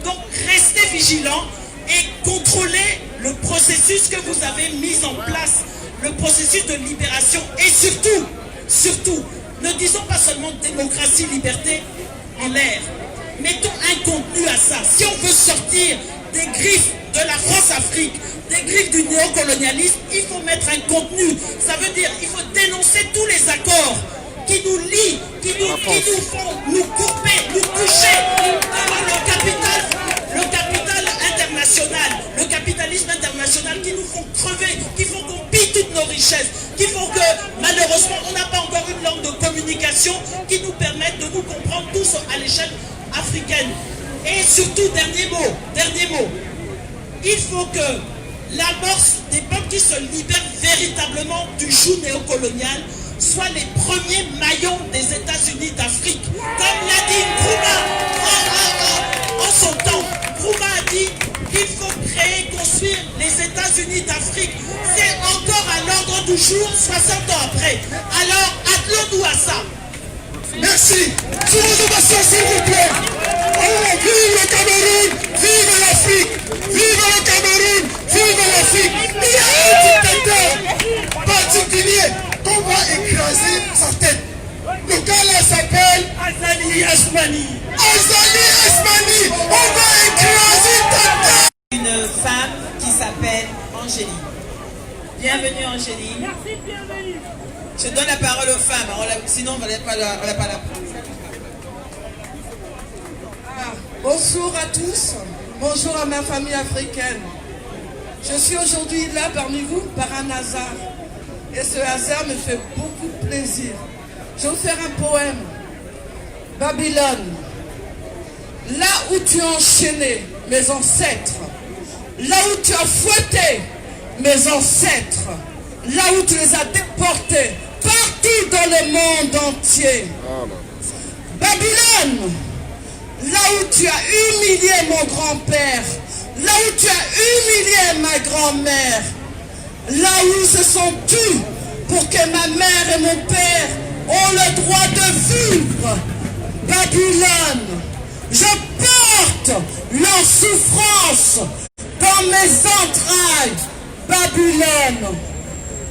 Donc restez vigilants et contrôlez le processus que vous avez mis en place, le processus de libération. Et surtout, ne disons pas seulement démocratie, liberté en l'air. Mettons un contenu à ça. Si on veut sortir des griffes de la France-Afrique, des griffes du néocolonialisme, il faut mettre un contenu. Ça veut dire qu'il faut dénoncer tous les accords qui nous lient, qui nous font nous couper, nous coucher devant le capital international, le capitalisme international qui nous font crever, qui font qu'on pille toutes nos richesses, qui font que malheureusement on n'a pas encore une langue de communication qui nous permette de nous comprendre tous à l'échelle africaine. Et surtout, dernier mot, il faut que l'amorce des peuples qui se libèrent véritablement du joug néocolonial soient les premiers maillons des États-Unis d'Afrique. Comme l'a dit Nkrumah en son temps. Nkrumah a dit qu'il faut créer, construire les États-Unis d'Afrique. C'est encore à l'ordre du jour, 60 ans après. Alors, attelons-nous à ça. Merci. Sous vos ovations, s'il vous plaît. Oh, vive le Cameroun, vive l'Afrique, vive le Cameroun, vive l'Afrique. Il y a un dictateur particulier qu'on va écraser sa tête. Le gars-là s'appelle Azali Asmani. Azali Asmani, on va écraser ta tête. Une femme qui s'appelle Angéline. Bienvenue Angéline. Merci, bienvenue. Je donne la parole aux femmes, sinon on n'a pas la prendre. Bonjour à tous, bonjour à ma famille africaine. Je suis aujourd'hui là parmi vous par un hasard. Et ce hasard me fait beaucoup plaisir. Je vais vous faire un poème. Babylone, là où tu as enchaîné mes ancêtres, là où tu as fouetté mes ancêtres, là où tu les as déportés, partout dans le monde entier. Babylone, là où tu as humilié mon grand-père, là où tu as humilié ma grand-mère, là où ils se sont tus pour que ma mère et mon père ont le droit de vivre. Babylone, je porte leur souffrance dans mes entrailles. Babylone.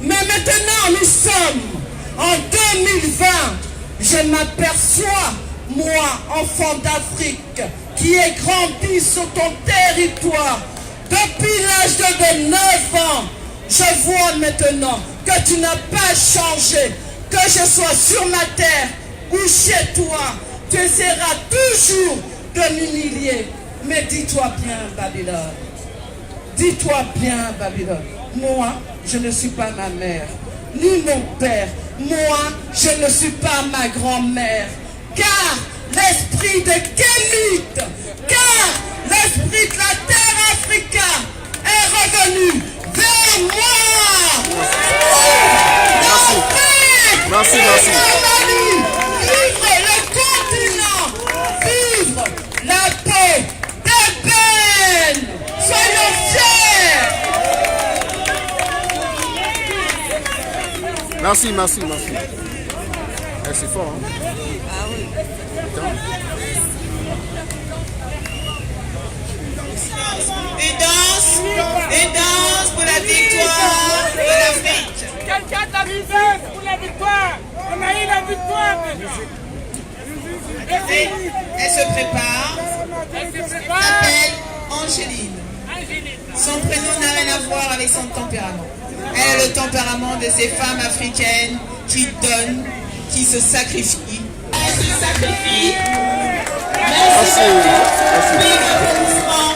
Mais maintenant, nous sommes en 2020. Je m'aperçois, moi, enfant d'Afrique, qui ai grandi sur ton territoire, depuis l'âge de 9 ans, je vois maintenant que tu n'as pas changé, que je sois sur ma terre ou chez toi, tu essaieras toujours de m'humilier. Mais dis-toi bien, Babylone. Dis-toi bien, Babylone. Moi, je ne suis pas ma mère, ni mon père. Moi, je ne suis pas ma grand-mère. Car l'esprit de Kémite, car l'esprit de la terre africaine est revenu vers moi. Merci. Vivre le continent, vivre la paix des peines. Soyons fiers. Merci. C'est fort, hein? Ah oui. Et danse pour la victoire de l'Afrique. Quelqu'un de la misère pour la victoire. On a eu la victoire. Elle se prépare. Elle s'appelle Angéline. Son prénom n'a rien à voir avec son tempérament. Elle a le tempérament de ces femmes africaines qui donnent, qui se sacrifient. Elle se sacrifie. Merci beaucoup. Big applaudissements.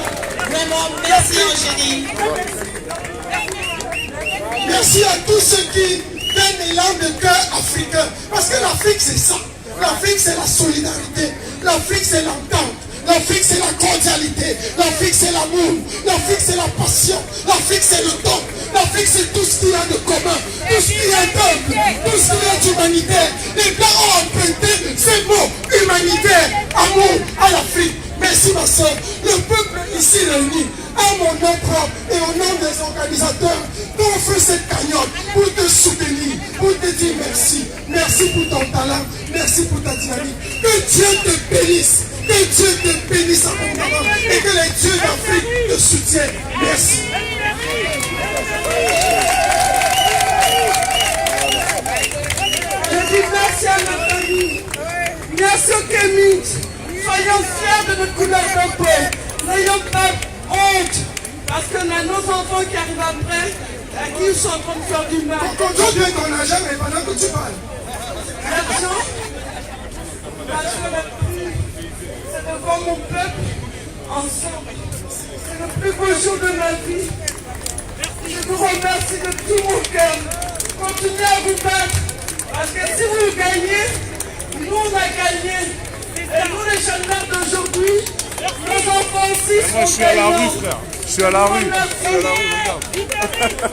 Vraiment, merci Angéline. Merci à tous ceux qui donnent l'élan de cœur africain. Parce que l'Afrique, c'est ça. L'Afrique, c'est la solidarité. L'Afrique, c'est l'entente. L'Afrique, c'est la cordialité. L'Afrique, c'est l'amour. L'Afrique, c'est la passion. L'Afrique, c'est le don. L'Afrique, c'est tout ce qu'il y a de commun. Tout ce qu'il y a d'homme. Tout ce qu'il y a d'humanitaire. Les Blancs ont emprunté ces mots. Humanitaire, amour à l'Afrique. Merci ma soeur. Le peuple ici réuni, à mon nom propre et au nom des organisateurs, t'ont fait cette cagnotte pour te soutenir, pour te dire merci. Merci pour ton talent. Merci pour ta dynamique. Que Dieu te bénisse. Que Dieu te bénisse abondamment et que les dieux d'Afrique te soutiennent. Merci. Je dis merci à ma famille. Merci au Kémit. Soyons fiers de notre couleur de peau. N'ayons pas honte. Parce qu'on a nos enfants qui arrivent après, à qui ils sont en train de faire du mal. Contrôle bien ton argent, mais pendant que tu parles. L'argent, c'est devant mon peuple, ensemble. C'est le plus beau jour de ma vie. Je vous remercie de tout mon cœur. Continuez à vous battre. Parce que si vous gagnez, nous on a gagné. Et nous les gendarmes d'aujourd'hui, nos enfants aussi sont gagnants. Je suis à la rue.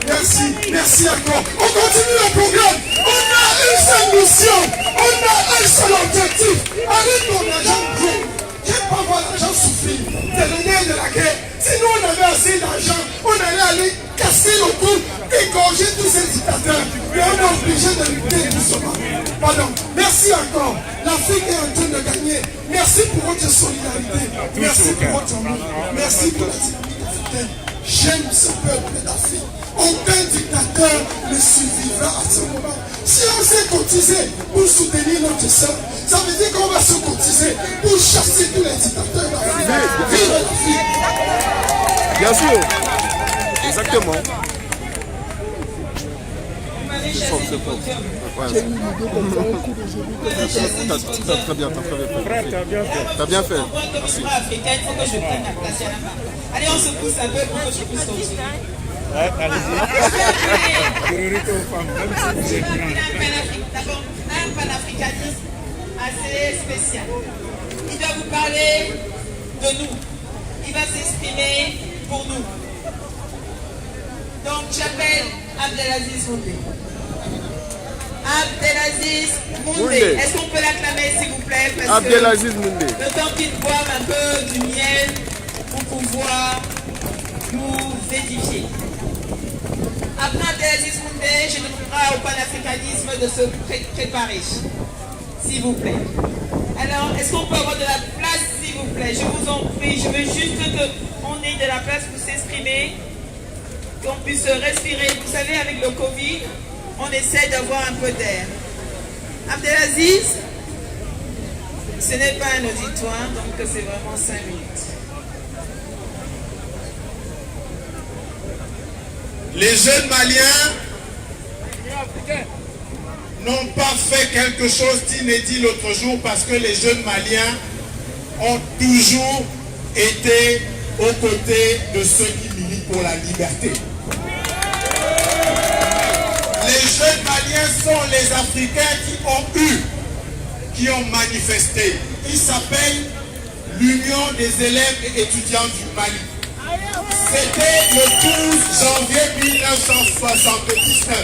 Merci, merci encore. On continue le programme. On a une seule mission. On a un seul objectif. Arrête ton argent gros. J'aime pas voir l'argent souffrir. C'est le nerf de la guerre. Si nous on avait assez d'argent, on allait aller casser le cou, égorger tous ces dictateurs. Mais on est obligé de lutter doucement. Pardon. Merci encore. L'Afrique est en train de gagner. Merci pour votre solidarité. Merci pour votre amour. Merci pour la dynamique africaine. J'aime ce peuple d'Afrique. Aucun dictateur ne survivra à ce moment. Si on s'est cotisé pour soutenir notre soeur, ça veut dire qu'on va se cotiser pour chasser tous les dictateurs d'Afrique. Vive l'Afrique! Bien sûr. Exactement. C'est fort. Ouais. T'as très bien fait. T'as bien fait. Merci. Africaine, il faut que je prenne la place là-bas. Allez, on se pousse un peu pour que je puisse continuer. Priorité aux femmes, même si vous êtes grand. D'abord, un panafricanisme assez spécial. Il doit vous parler de nous. Il va s'exprimer pour nous. Donc, j'appelle Abdelaziz Moundé. Abdelaziz Moundé. Est-ce qu'on peut l'acclamer, s'il vous plaît? Abdelaziz Moundé. Le temps qu'il boive un peu du miel pour pouvoir nous édifier. Après Abdelaziz Moundé, je demanderai au panafricanisme de se préparer. S'il vous plaît. Alors, est-ce qu'on peut avoir de la place, s'il vous plaît? Je vous en prie, je veux juste qu'on ait de la place pour s'exprimer, qu'on puisse respirer. Vous savez, avec le Covid, on essaie d'avoir un peu d'air. Abdelaziz, ce n'est pas un auditoire, donc c'est vraiment 5 minutes. Les jeunes Maliens n'ont pas fait quelque chose d'inédit l'autre jour parce que les jeunes Maliens ont toujours été aux côtés de ceux qui militent pour la liberté. Les jeunes Maliens sont les Africains qui ont manifesté. Ils s'appellent l'Union des élèves et étudiants du Mali. C'était le 12 janvier 1979.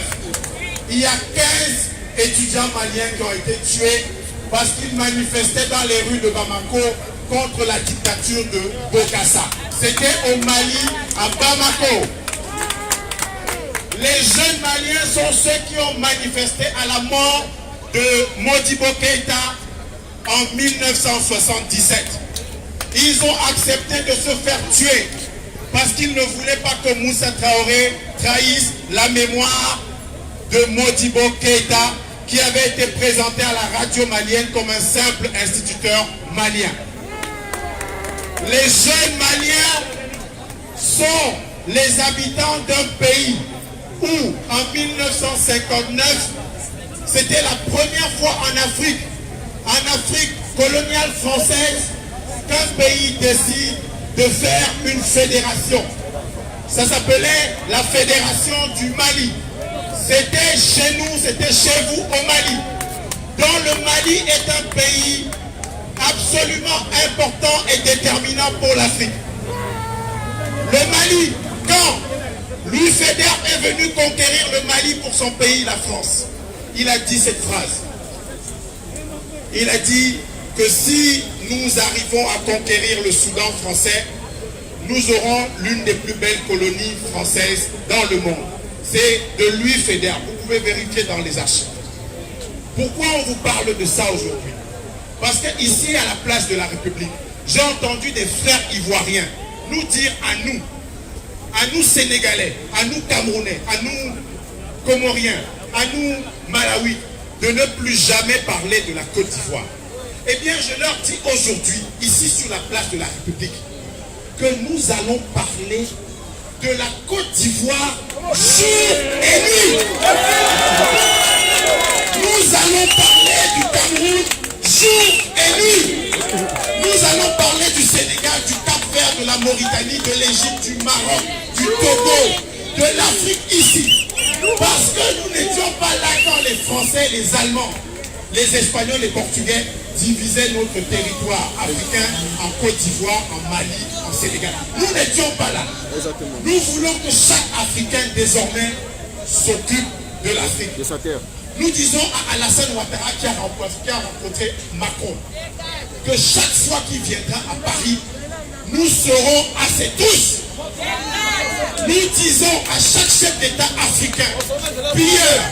Il y a 15 étudiants maliens qui ont été tués parce qu'ils manifestaient dans les rues de Bamako contre la dictature de Bokassa. C'était au Mali, à Bamako. Les jeunes Maliens sont ceux qui ont manifesté à la mort de Modibo Keïta en 1977. Ils ont accepté de se faire tuer parce qu'ils ne voulaient pas que Moussa Traoré trahisse la mémoire de Modibo Keïta qui avait été présenté à la radio malienne comme un simple instituteur malien. Les jeunes maliens sont les habitants d'un pays où, en 1959, c'était la première fois en Afrique coloniale française, qu'un pays décide de faire une fédération. Ça s'appelait la Fédération du Mali. C'était chez nous, c'était chez vous au Mali. Donc le Mali est un pays absolument important et déterminant pour l'Afrique. Le Mali, quand Louis Faidherbe est venu conquérir le Mali pour son pays, la France, il a dit cette phrase. Il a dit que si nous arrivons à conquérir le Soudan français, nous aurons l'une des plus belles colonies françaises dans le monde. C'est de Louis Faidherbe. Vous pouvez vérifier dans les archives. Pourquoi on vous parle de ça aujourd'hui? Parce qu'ici, à la place de la République, j'ai entendu des frères ivoiriens nous dire à nous Sénégalais, à nous Camerounais, à nous Comoriens, à nous Malawi, de ne plus jamais parler de la Côte d'Ivoire. Eh bien, je leur dis aujourd'hui, ici sur la place de la République, que nous allons parler de la Côte d'Ivoire jour et nuit. Nous allons parler du Cameroun jour et nuit. Nous allons parler du Sénégal, du Cap-Vert, de la Mauritanie, de l'Égypte, du Maroc, du Togo, de l'Afrique ici. Parce que nous n'étions pas là quand les Français, les Allemands, les Espagnols, les Portugais divisaient notre territoire africain en Côte d'Ivoire, en Mali, en Sénégal. Nous n'étions pas là. Exactement. Nous voulons que chaque Africain désormais s'occupe de l'Afrique. De sa terre. Nous disons à Alassane Ouattara qui a rencontré Macron que chaque fois qu'il viendra à Paris, nous serons à ses trousses. Nous disons à chaque chef d'État africain, pilleur,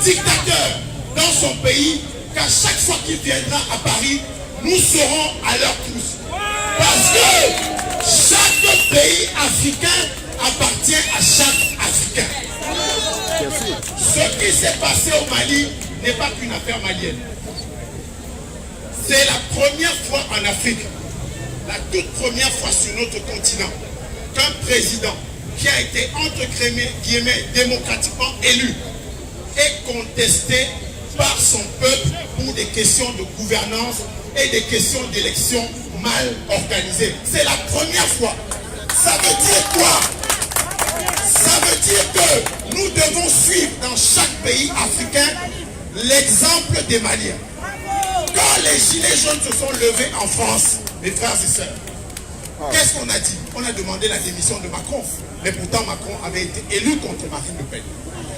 dictateur dans son pays, qu'à chaque fois qu'il viendra à Paris, nous serons à leur trousses. Parce que chaque pays africain appartient à chaque Africain. Ce qui s'est passé au Mali n'est pas qu'une affaire malienne. C'est la première fois en Afrique, la toute première fois sur notre continent, qu'un président qui a été entre guillemets démocratiquement élu est contesté par son peuple pour des questions de gouvernance et des questions d'élection mal organisées. C'est la première fois. Ça veut dire quoi? Ça veut dire que nous devons suivre dans chaque pays africain l'exemple des Maliens. Quand les gilets jaunes se sont levés en France, mes frères et sœurs, qu'est-ce qu'on a dit? On a demandé la démission de Macron. Mais pourtant Macron avait été élu contre Marine Le Pen.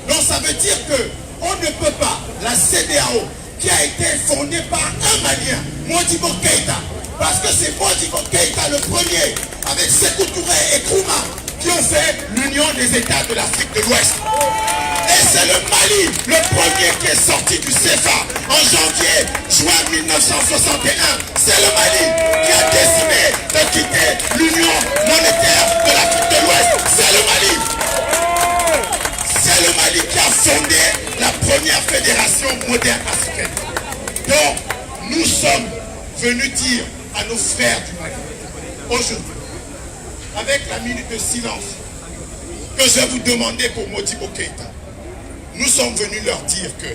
Donc ça veut dire qu'on ne peut pas, la CEDEAO, qui a été fondée par un Malien, Modibo Keïta, parce que c'est Modibo Keïta le premier, avec Sékou Touré et Nkrumah, qui ont fait l'union des États de l'Afrique de l'Ouest. Et c'est le Mali, le premier qui est sorti du CFA en juin 1961. C'est le Mali qui a décidé de quitter l'union monétaire de l'Afrique de l'Ouest. C'est le Mali. C'est le Mali qui a fondé la première fédération moderne africaine. Donc, nous sommes venus dire à nos frères du Mali, aujourd'hui, avec la minute de silence que je vais vous demander pour Modibo Keïta, nous sommes venus leur dire que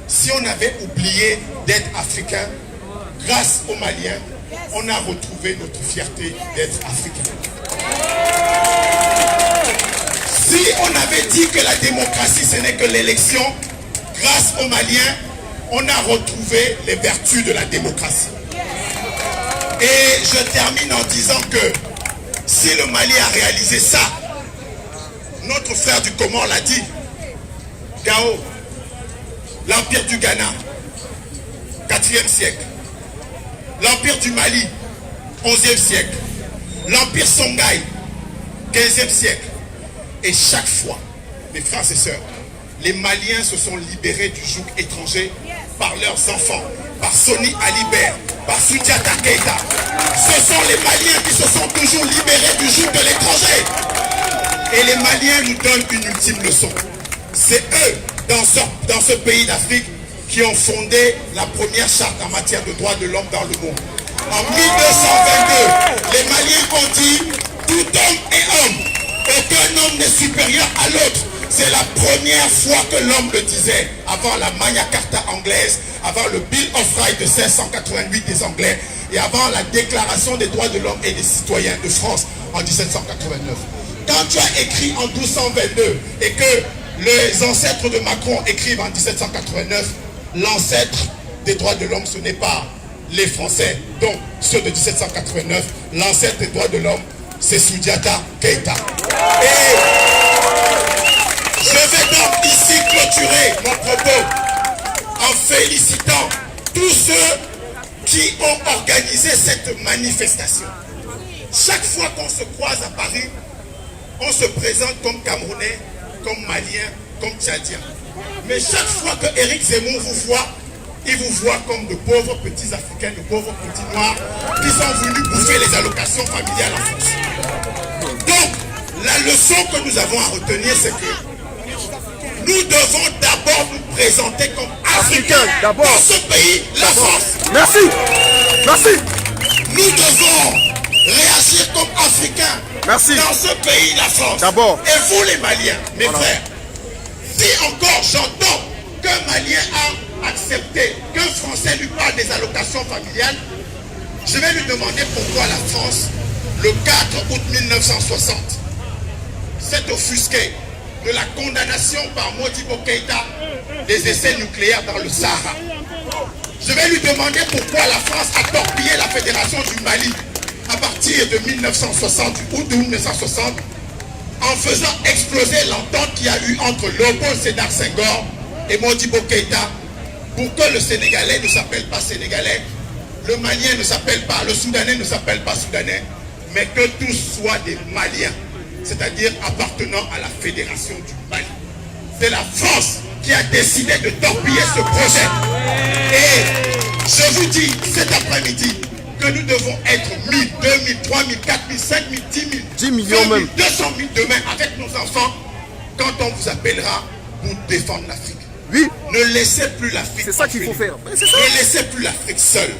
si on avait oublié d'être africain, grâce aux Maliens, on a retrouvé notre fierté d'être africain. Si on avait dit que la démocratie ce n'est que l'élection, grâce aux Maliens, on a retrouvé les vertus de la démocratie. Et je termine en disant que si le Mali a réalisé ça, notre frère du Comore l'a dit, Gao, l'empire du Ghana, 4e siècle, l'empire du Mali, 11e siècle, l'empire Songhai, 15e siècle. Et chaque fois, mes frères et sœurs, les Maliens se sont libérés du joug étranger par leurs enfants, par Soni Alibert, par Soundiata Keïta. Ce sont les Maliens qui se sont toujours libérés du joug de l'étranger. Et les Maliens nous donnent une ultime leçon. C'est eux, dans ce pays d'Afrique, qui ont fondé la première charte en matière de droits de l'homme dans le monde. En 1222, les Maliens ont dit tout homme est homme, aucun homme n'est supérieur à l'autre. C'est la première fois que l'homme le disait, avant la Magna Carta anglaise, avant le Bill of Rights de 1688 des Anglais et avant la Déclaration des droits de l'homme et des citoyens de France en 1789. Quand tu as écrit en 1222 et que les ancêtres de Macron écrivent en 1789, l'ancêtre des droits de l'homme, ce n'est pas les Français, donc ceux de 1789, l'ancêtre des droits de l'homme, c'est Soundiata Keïta. Et je vais donc ici clôturer mon propos en félicitant tous ceux qui ont organisé cette manifestation. Chaque fois qu'on se croise à Paris, on se présente comme Camerounais, comme Malien, comme Tchadien. Mais chaque fois que Éric Zemmour vous voit, il vous voit comme de pauvres petits Africains, de pauvres petits Noirs qui sont venus bouffer les allocations familiales en France. Donc, la leçon que nous avons à retenir, c'est que nous devons d'abord nous présenter comme Africains dans ce pays, la France. Merci. Merci. Nous devons réagir comme Africains dans ce pays, la France. D'abord. Et vous les Maliens, mes frères, si encore j'entends qu'un Malien a accepté qu'un Français lui parle des allocations familiales, je vais lui demander pourquoi la France, le 4 août 1960, s'est offusquée de la condamnation par Modibo Keïta des essais nucléaires dans le Sahara. Je vais lui demander pourquoi la France a torpillé la Fédération du Mali à partir de 1960, août de 1960, en faisant exploser l'entente qu'il y a eu entre Léopold Sédar Senghor et Modibo Keïta pour que le Sénégalais ne s'appelle pas Sénégalais, le Malien ne s'appelle pas, le Soudanais ne s'appelle pas Soudanais, mais que tous soient des Maliens, c'est-à-dire appartenant à la Fédération du Mali. C'est la France qui a décidé de torpiller ce projet. Et je vous dis cet après-midi que nous devons être 1000, 2000, 3000, 4000, 5000, 10 000, 10 millions même, 200 000 demain avec nos enfants quand on vous appellera pour défendre l'Afrique. Oui. Ne laissez plus l'Afrique. C'est ça qu'il faut faire. C'est ça. Ne laissez plus l'Afrique seule.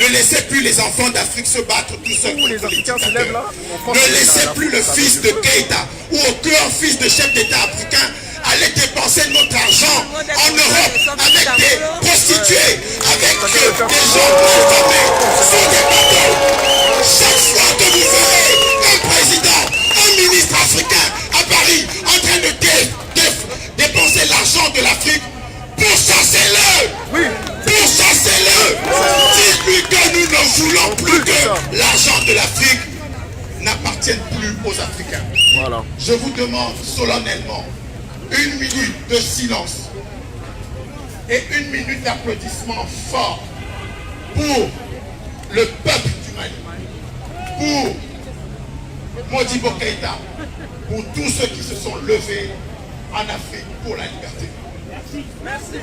Ne laissez plus les enfants d'Afrique se battre tout seuls contre les dictateurs. Ne laissez plus le fils de Keïta ou aucun fils de chef d'État africain aller dépenser notre argent en Europe avec des prostituées, avec des gens transformés sur des bateaux. Chaque fois que vous verrez un président, un ministre africain à Paris en train de dépenser l'argent de l'Afrique, pourchassez-le! Oui. Pourchassez-le! Dites-lui que nous ne voulons plus que l'argent de l'Afrique n'appartienne plus aux Africains. Voilà. Je vous demande solennellement 1 minute de silence et 1 minute d'applaudissement fort pour le peuple du Mali, pour Modibo Keïta, pour tous ceux qui se sont levés en Afrique pour la liberté. Merci.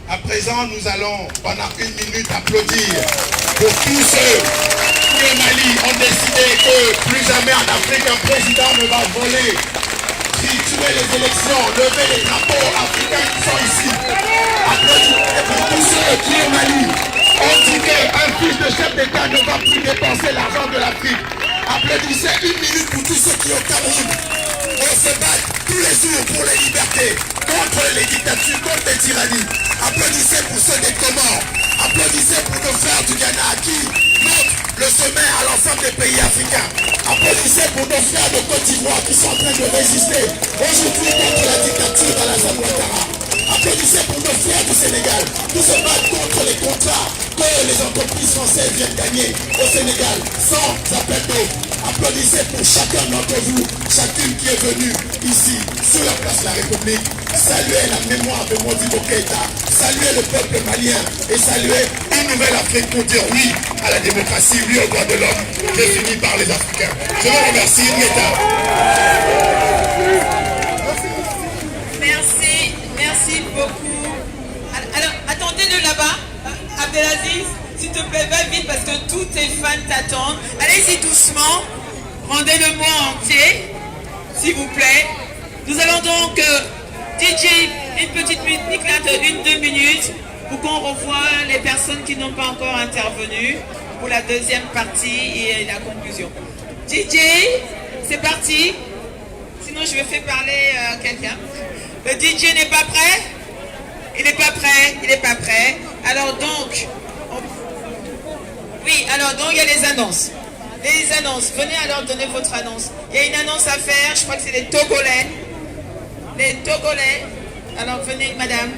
À présent, nous allons pendant 1 minute applaudir pour tous ceux qui au Mali ont décidé que plus jamais en Afrique un président ne va voler, triturer les élections, lever les drapeaux africains qui sont ici. Applaudissez pour tous ceux qui au Mali ont dit qu'un fils de chef d'État ne va plus dépenser l'argent de l'Afrique. Applaudissez 1 minute pour tous ceux qui au Cameroun on se bat tous les jours pour les libertés, contre les dictatures, contre les tyrannies. Applaudissez pour ceux des Comores. Applaudissez pour nos frères du Ghana qui montrent le sommet à l'ensemble des pays africains. Applaudissez pour nos frères de Côte d'Ivoire qui sont en train de résister aujourd'hui contre la dictature dans la zone Ouattara. Applaudissez pour nos frères du Sénégal qui se battent contre les contrats que les entreprises françaises viennent gagner au Sénégal sans appel d'eau. Applaudissez pour chacun d'entre vous, chacune qui est venue ici, sur la place de la République, saluer la mémoire de Modibo Keïta, saluer le peuple malien et saluer une nouvelle Afrique pour dire oui à la démocratie, oui aux droits de l'homme, définis par les Africains. Je vous remercie, Ngeta. Merci. Abdelaziz, s'il te plaît, va vite parce que tous tes fans t'attendent. Allez-y doucement. Rendez-le moi entier, s'il vous plaît. Nous allons donc DJ une petite musique là de 1-2 minutes pour qu'on revoie les personnes qui n'ont pas encore intervenu pour la deuxième partie et la conclusion. DJ, c'est parti. Sinon je vais faire parler quelqu'un. Le DJ n'est pas prêt? Il n'est pas prêt, il n'est pas prêt. Alors donc, oui, alors donc il y a les annonces. Les annonces, venez alors donner votre annonce. Il y a une annonce à faire, je crois que c'est les Togolais. Les Togolais. Alors venez, madame.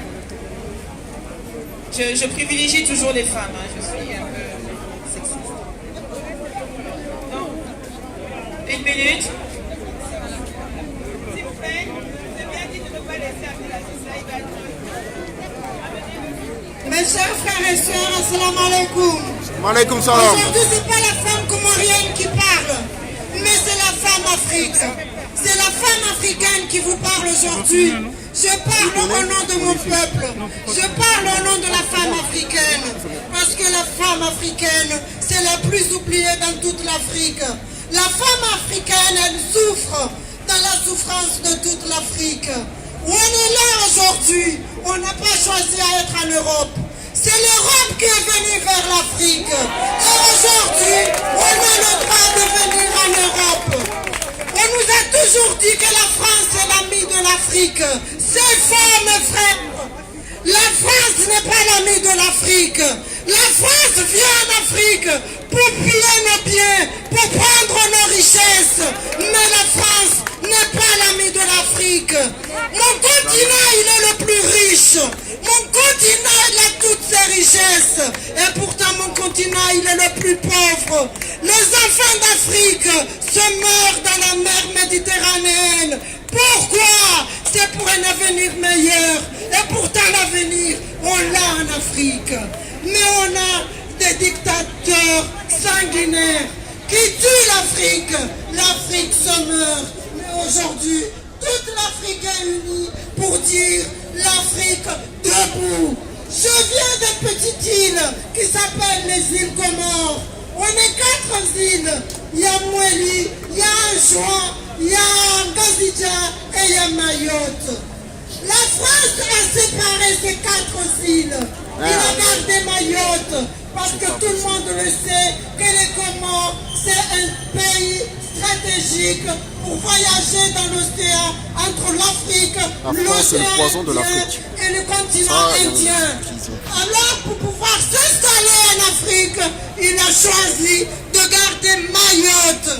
Je privilégie toujours les femmes, hein. Je suis un peu sexiste. Non. 1 minute. S'il vous plaît, c'est bien dit de ne pas laisser Abdelaziz Saïd. Mes chers frères et sœurs, assalamu alaikum. Maaleykum salam. Aujourd'hui, ce n'est pas la femme comorienne qui parle, mais c'est la femme africaine. C'est la femme africaine qui vous parle aujourd'hui. Je parle au nom de mon peuple. Je parle au nom de la femme africaine. Parce que la femme africaine, c'est la plus oubliée dans toute l'Afrique. La femme africaine, elle souffre dans la souffrance de toute l'Afrique. On est là aujourd'hui. On n'a pas choisi à être en Europe. C'est l'Europe qui est venue vers l'Afrique. Et aujourd'hui, on a le droit de venir en Europe. On nous a toujours dit que la France est l'ami de l'Afrique. C'est faux, mes frères. La France n'est pas l'ami de l'Afrique. La France vient en Afrique pour piller nos biens, pour prendre nos richesses. Mais la France n'est pas l'ami de l'Afrique. Mon continent, il est le plus riche. Mon continent, il a toutes ses richesses. Et pourtant, mon continent, il est le plus pauvre. Les enfants d'Afrique se meurent dans la mer Méditerranéenne. Pourquoi? C'est pour un avenir meilleur. Et pourtant, l'avenir, on l'a en Afrique. Mais on a des dictateurs sanguinaires qui tuent l'Afrique. L'Afrique se meurt. Mais aujourd'hui, toute l'Afrique est unie pour dire l'Afrique debout. Je viens d'une petite île qui s'appelle les îles Comores. On est 4 îles. Il y a Moueli, il y a Anjouan, il y a Ngazidja et il y a Mayotte. La France a séparé ces 4 îles. Il a gardé Mayotte parce que tout le monde le sait que les Comores, c'est un pays stratégique pour voyager dans l'océan entre l'Afrique, l'océan et le continent indien. Alors pour pouvoir s'installer en Afrique, il a choisi de garder Mayotte.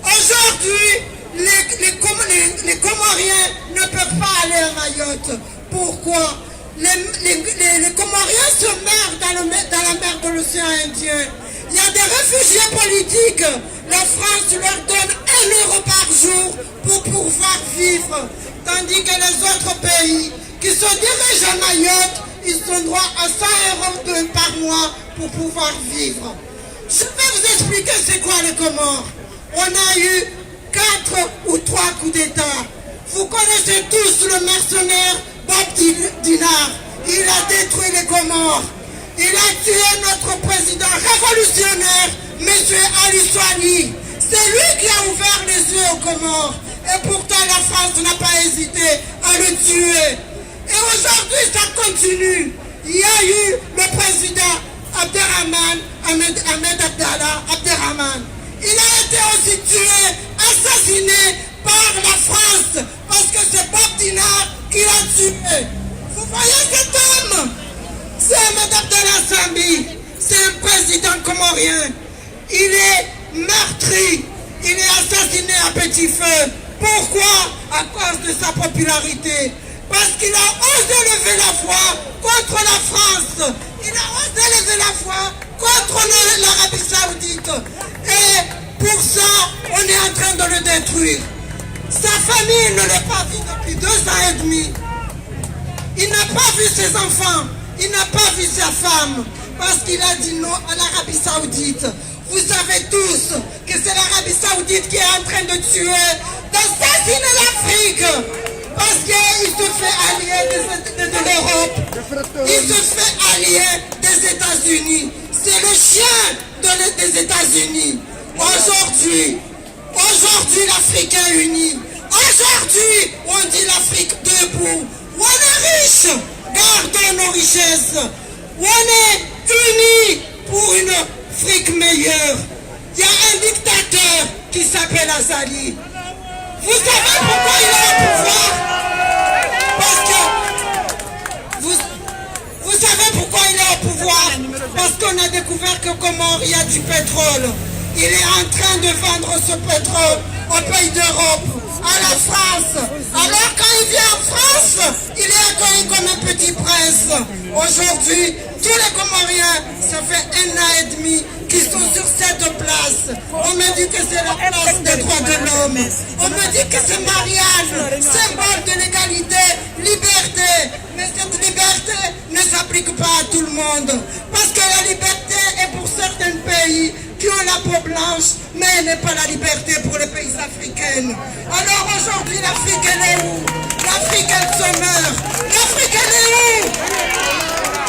Aujourd'hui, les Comoriens ne peuvent pas aller à Mayotte. Pourquoi? Les Comoriens se meurent dans la mer de l'océan Indien. Il y a des réfugiés politiques. La France leur donne 1 euro par jour pour pouvoir vivre. Tandis que les autres pays qui se dirigent à Mayotte, ils ont droit à 100 euros par mois pour pouvoir vivre. Je vais vous expliquer c'est quoi les Comores. On a eu 4 ou 3 coups d'État. Vous connaissez tous le mercenaire Bob Dinar. Il a détruit les Comores. Il a tué notre président révolutionnaire, M. Ali Souani. C'est lui qui a ouvert les yeux aux Comores. Et pourtant la France n'a pas hésité à le tuer. Et aujourd'hui ça continue. Il y a eu le président Ahmed Abdallah Abderrahman. Il a été aussi tué, assassiné par la France. Parce que c'est Bob Dinar qui l'a tué. Vous voyez cet homme? C'est Ahmed Abdallah Sambi. C'est un président comorien. Il est meurtri. Il est assassiné à petit feu. Pourquoi? À cause de sa popularité. Parce qu'il a osé lever la voix contre la France. Il a osé lever la voix contre l'Arabie Saoudite. Et pour ça, on est en train de le détruire. Sa famille ne l'a pas vu depuis 2 ans et demi. Il n'a pas vu ses enfants. Il n'a pas vu sa femme. Parce qu'il a dit non à l'Arabie Saoudite. Vous savez tous que c'est l'Arabie Saoudite qui est en train de tuer, d'assassiner l'Afrique. Parce qu'il se fait allier de l'Europe. Il se fait allier des des États-Unis. C'est le chien des États-Unis. Aujourd'hui, l'Afrique est unie. Aujourd'hui, on dit l'Afrique debout. On est riche, gardons nos richesses. On est unis pour une Afrique meilleure. Il y a un dictateur qui s'appelle Azali. Vous savez pourquoi il est au pouvoir? Parce que vous savez pourquoi il est au pouvoir? Parce qu'on a découvert que Comore, il y a du pétrole. Il est en train de vendre ce pétrole aux pays d'Europe, à la France. Alors quand il vient en France, il est accueilli comme un petit prince. Aujourd'hui, tous les Comoriens, ça fait 1 an et demi qu'ils sont sur cette place. On me dit que c'est la place des droits de l'homme. On me dit que c'est Marianne, symbole de l'égalité, liberté. Mais cette liberté ne s'applique pas à tout le monde. Parce que la liberté est pour certains pays qui ont la peau blanche, mais elle n'est pas la liberté pour les pays africains. Alors aujourd'hui, l'Afrique, elle est où? L'Afrique, elle se meurt. L'Afrique, elle est où?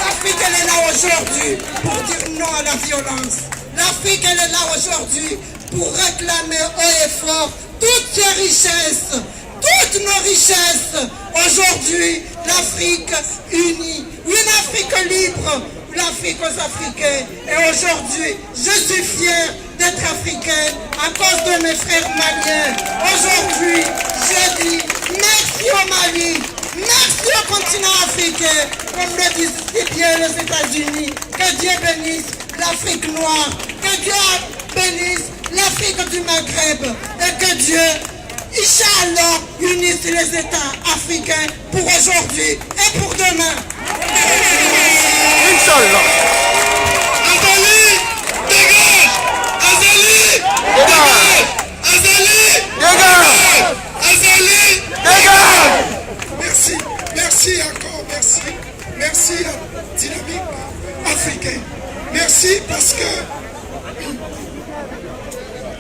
L'Afrique, elle est là aujourd'hui pour dire non à la violence. L'Afrique, elle est là aujourd'hui pour réclamer haut et fort toutes ses richesses, toutes nos richesses. Aujourd'hui, l'Afrique unie, une Afrique libre, l'Afrique aux Africains. Et aujourd'hui, je suis fier d'être africaine à cause de mes frères maliens. Aujourd'hui, je dis merci au Mali, merci au continent africain, comme le disent si bien les États-Unis. Que Dieu bénisse l'Afrique noire, que Dieu bénisse l'Afrique du Maghreb et que Dieu, Inch'Allah, unisse les États africains pour aujourd'hui et pour demain. Inch'Allah. Azali, dégage! Azali, dégage! Azali, dégage! Azali, dégage! Merci encore, merci. Merci à la dynamique africaine. Merci parce que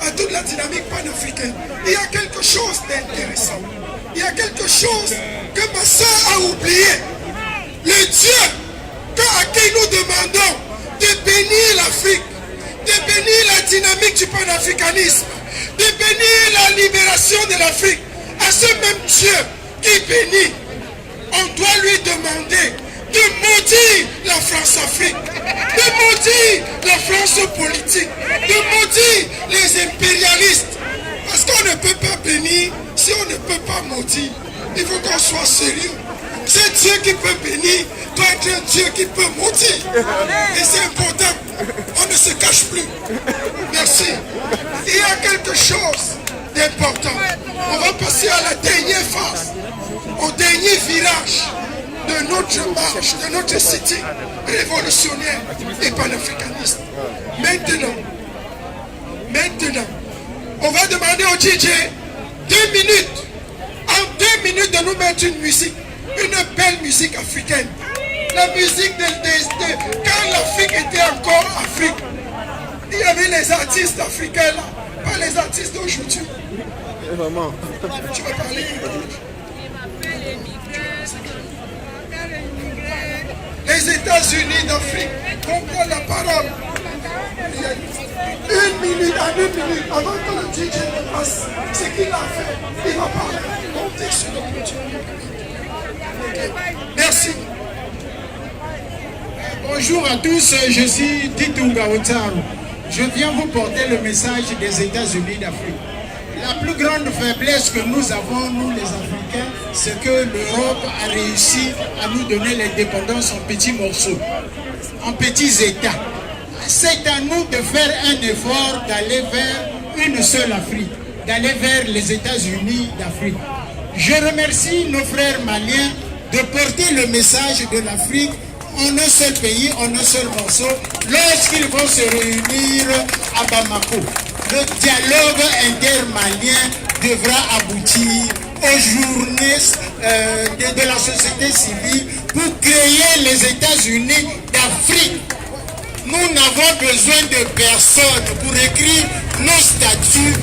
à toute la dynamique panafricaine, il y a quelque chose d'intéressant. Il y a quelque chose que ma soeur a oublié. Le Dieu à qui nous demandons de bénir l'Afrique, de bénir la dynamique du panafricanisme, de bénir la libération de l'Afrique, à ce même Dieu qui bénit, on doit lui demander de maudire la France-Afrique, de maudire la France politique, de maudire les impérialistes. Parce qu'on ne peut pas bénir si on ne peut pas maudire. Il faut qu'on soit sérieux. C'est Dieu qui peut bénir, doit être un Dieu qui peut maudire. Et c'est important. On ne se cache plus. Merci. Il y a quelque chose d'important. On va passer à la dernière phase, au dernier virage de notre marche, de notre cité révolutionnaire et panafricaniste. Maintenant, on va demander au DJ 2 minutes. En 2 minutes de nous mettre une musique. Une belle musique africaine. La musique quand l'Afrique était encore Afrique. Il y avait les artistes africains là, pas les artistes d'aujourd'hui. Vraiment. Tu veux parler? Les États-Unis d'Afrique vont prendre la parole. Il y a 1 minute à 2 minutes avant que le DJ ne passe. Ce qu'il a fait, il va parler. Comptez sur le DJ. Merci. Bonjour à tous, je suis Titunga Otaru. Je viens vous porter le message des États-Unis d'Afrique. La plus grande faiblesse que nous avons, nous les Africains, c'est que l'Europe a réussi à nous donner l'indépendance en petits morceaux, en petits États. C'est à nous de faire un effort d'aller vers une seule Afrique, d'aller vers les États-Unis d'Afrique. Je remercie nos frères maliens de porter le message de l'Afrique en un seul pays, en un seul morceau, lorsqu'ils vont se réunir à Bamako. Le dialogue intermalien devra aboutir aux journées de la société civile pour créer les États-Unis d'Afrique. Nous n'avons besoin de personne pour écrire nos statuts,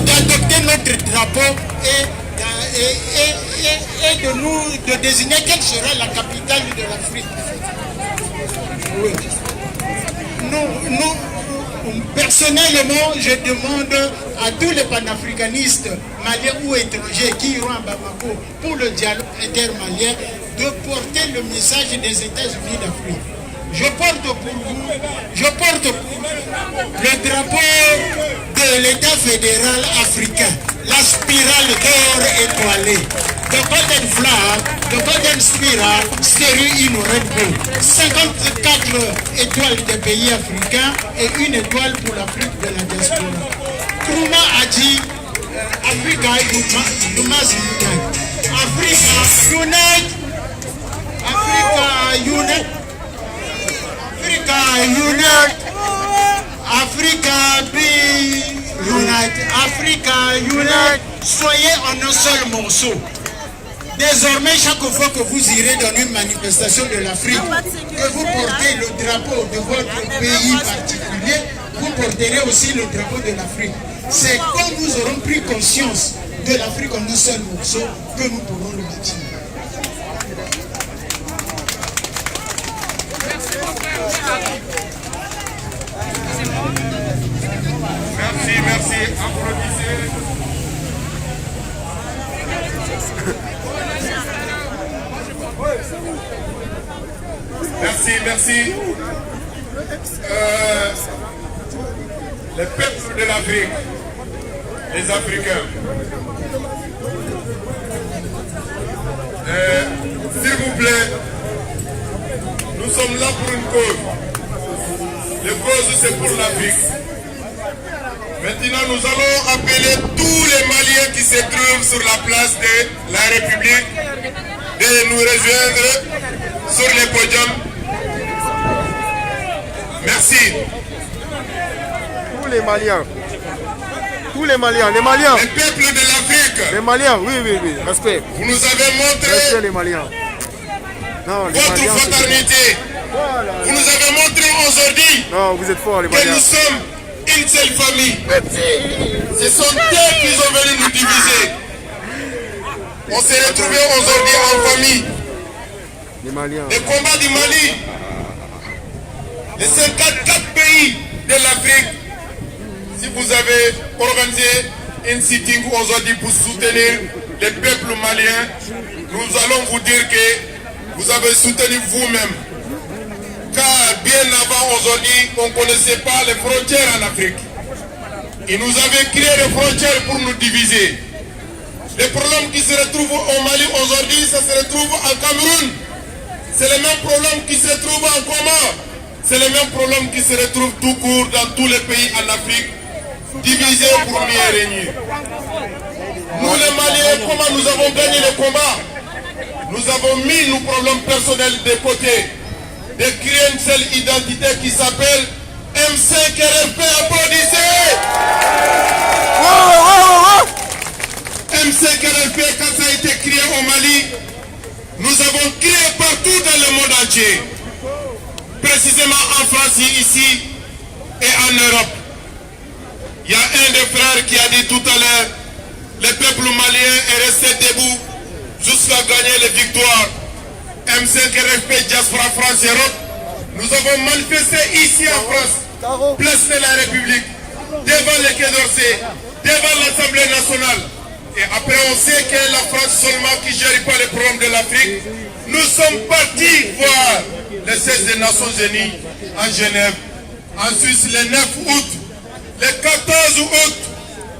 d'adopter notre drapeau et de désigner quelle sera la capitale de l'Afrique. Oui. Personnellement, je demande à tous les panafricanistes maliens ou étrangers qui iront à Bamako pour le dialogue intermalien de porter le message des États-Unis d'Afrique. Je porte pour vous le drapeau de l'État fédéral africain, la spirale d'or étoilée. The golden flag, the golden spiral, stéréo in rainbow. 54 étoiles des pays africains et une étoile pour l'Afrique de la diaspora. Kruma a dit Africa, you must unite. Africa, unite. Africa, unite. Africa, unite. Africa, be unite. Africa, unite. Soyez en un seul morceau. Désormais, chaque fois que vous irez dans une manifestation de l'Afrique, que vous portez le drapeau de votre pays particulier, vous porterez aussi le drapeau de l'Afrique. C'est quand nous aurons pris conscience de l'Afrique en un seul morceau que nous pourrons le bâtir. Merci, applaudissez. Merci. Les peuples de l'Afrique, les Africains, s'il vous plaît, nous sommes là pour une cause. La cause, c'est pour l'Afrique. Maintenant, nous allons appeler tous les Maliens qui se trouvent sur la place de la République de nous rejoindre sur les podiums. Merci. Tous les Maliens. Les Maliens. Les peuples de l'Afrique. Les Maliens, oui, respect. Vous nous avez montré respect les Maliens. Non, les votre Maliens, fraternité. Voilà. Vous nous avez montré aujourd'hui vous êtes forts, les que Maliens. nous sommes une seule famille. Ce sont eux qui sont venus nous diviser. On s'est retrouvés aujourd'hui en famille. Les Maliens. Les combats du Mali, les 54 pays de l'Afrique, si vous avez organisé un sitting aujourd'hui pour soutenir les peuples maliens, nous allons vous dire que vous avez soutenu vous-même. Car bien avant aujourd'hui, on ne connaissait pas les frontières en Afrique. Ils nous avaient créé des frontières pour nous diviser. Les problèmes qui se retrouvent au Mali aujourd'hui, ça se retrouve en Cameroun. C'est les mêmes problèmes qui se trouvent en Comore. C'est les mêmes problèmes qui se retrouvent tout court dans tous les pays en Afrique, divisés pour mieux régner. Nous les Maliens, comment nous avons gagné le combat? Nous avons mis nos problèmes personnels de côté, de créer une seule identité qui s'appelle M5RFP. Applaudissez! M5RFP, quand ça a été créé au Mali, nous avons créé partout dans le monde entier. Précisément en France, ici et en Europe. Il y a un des frères qui a dit tout à l'heure, le peuple malien est resté debout jusqu'à gagner les victoires. M5RFP, Diaspora France Europe, nous avons manifesté ici en France, place de la République, devant le Quai d'Orsay, devant l'Assemblée nationale. Et après, on sait que la France seulement qui ne gère pas les problèmes de l'Afrique. Nous sommes partis voir le 16 des Nations Unies en Genève, en Suisse, le 9 août. Le 14 août,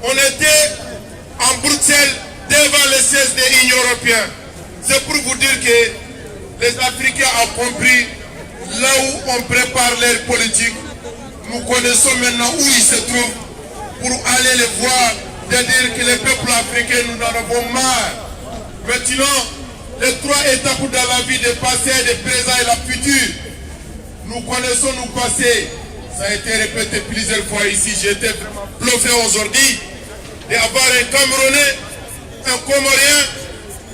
on était en Bruxelles devant le 16 des Unions européennes. C'est pour vous dire que les Africains ont compris là où on prépare leur politique. Nous connaissons maintenant où ils se trouvent pour aller les voir, de dire que les peuples africains, nous en avons marre. Maintenant, les 3 étapes dans la vie, de passé, de présent et la future. Nous connaissons nos passés. Ça a été répété plusieurs fois ici. J'ai été bluffé aujourd'hui d'avoir un Camerounais, un Comorien,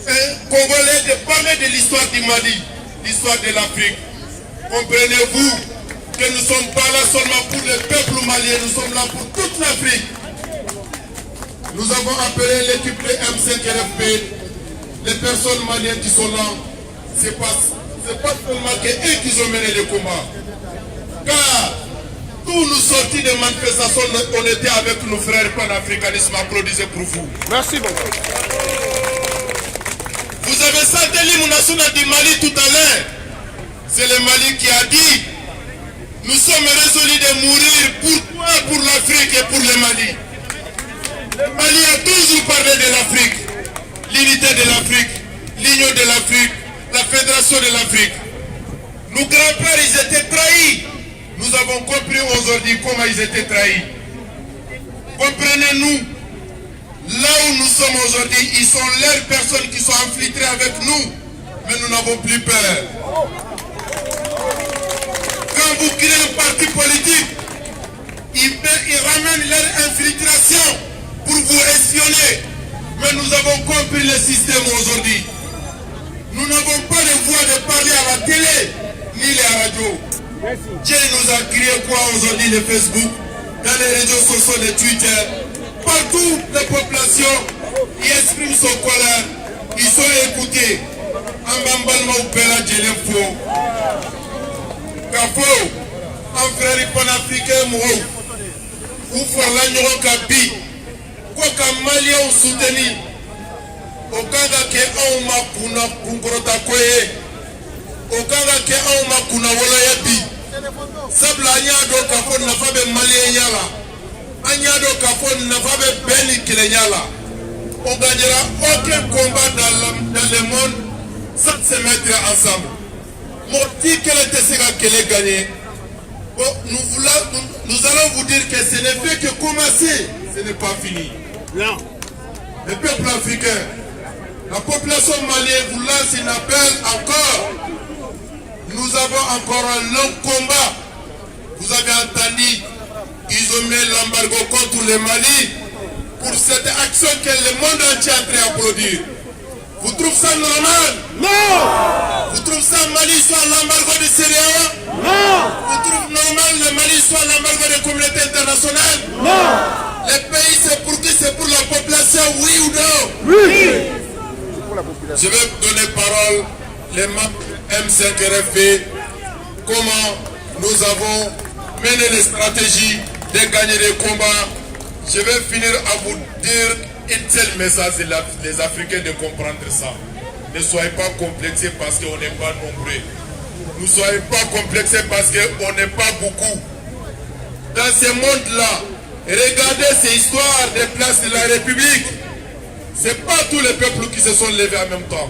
un Congolais de parler de l'histoire du Mali, l'histoire de l'Afrique. Comprenez-vous que nous ne sommes pas là seulement pour le peuple malien, nous sommes là pour toute l'Afrique. Nous avons appelé l'équipe de M5RFP, les personnes maliennes qui sont là. Ce n'est pas seulement qu'eux qui ont mené le combat. car tous nous sortis de manifestations, on était avec nos frères panafricanisme. Applaudissez pour vous. Merci beaucoup. Vous avez senti l'hymne national du Mali tout à l'heure. C'est le Mali qui a dit: nous sommes résolus de mourir pour toi, pour l'Afrique et pour le Mali. Le Mali a toujours parlé de l'Afrique, l'unité de l'Afrique, l'union de l'Afrique, la fédération de l'Afrique. Nos grands-pères, ils étaient trahis. Nous avons compris aujourd'hui comment ils étaient trahis. Comprenez-nous, là où nous sommes aujourd'hui, ils sont leurs personnes qui sont infiltrées avec nous, mais nous n'avons plus peur. Quand vous créez un parti politique, ils ramènent leur infiltration pour vous espionner. Mais nous avons compris le système aujourd'hui. Nous n'avons pas le droit de parler à la télé, ni les radios. Dieu nous a créé quoi aujourd'hui, le Facebook, dans les réseaux sociaux, le Twitter. Partout, les populations, ils expriment son colère. Ils sont écoutés. En Bambalma ou Pela Djelemfo. Kafo, en frère panafricain, Mou. Ou Forlanyo Kabi. Quoi qu'un Malien soutenu. Okanga ke au makuna kunkorota kweye. Okanga ke au makuna wala yabi. Sabla anyado kafon nafabe Malien yala. Anyado kafon nafabe Beni Kilenyala. On gagnera aucun combat dans le monde sans se mettre ensemble. Moti quel était ce qu'elle a gagné. Bon, nous allons vous dire que ce n'est fait que commencer, ce n'est pas fini. Non. Le peuple africain, la population malienne vous lance un appel encore. Nous avons encore un long combat. Vous avez entendu, ils ont mis l'embargo contre le Mali pour cette action que le monde entier est en train d'applaudir. Vous trouvez ça normal? Non. Vous trouvez ça Mali soit l'embargo de CEDEAO? Non. Vous trouvez normal le Mali soit l'embargo de la communauté internationale? Non. Les pays c'est pour qui? C'est pour la population, oui ou non? Oui. Je vais donner parole les membres M5 RFP, comment nous avons mené les stratégies de gagner les combats. Je vais finir à vous dire un tel message, les Africains de comprendre ça. Ne soyez pas complexés parce qu'on n'est pas nombreux. Ne soyez pas complexés parce qu'on n'est pas beaucoup. Dans ce monde-là, regardez ces histoires des places de la République. Ce n'est pas tous les peuples qui se sont levés en même temps.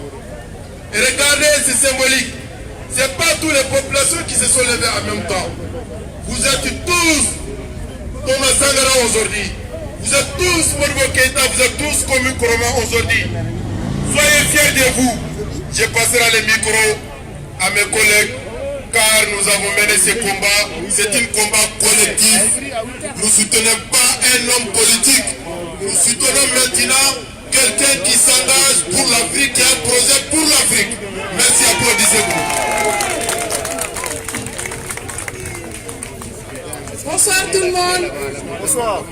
Et regardez, c'est symbolique. Ce n'est pas toutes les populations qui se sont levées en même temps. Vous êtes tous Thomas Sankara aujourd'hui. Vous êtes tous Modibo Keïta, vous êtes tous comme Nkrumah aujourd'hui. Soyez fiers de vous. Je passerai le micro à mes collègues car nous avons mené ce combat. C'est un combat collectif. Nous ne soutenons pas un homme politique. Nous soutenons maintenant quelqu'un qui s'engage pour l'Afrique, qui a un projet pour l'Afrique. Merci, applaudissez-vous. Bonsoir tout le monde. Bonsoir.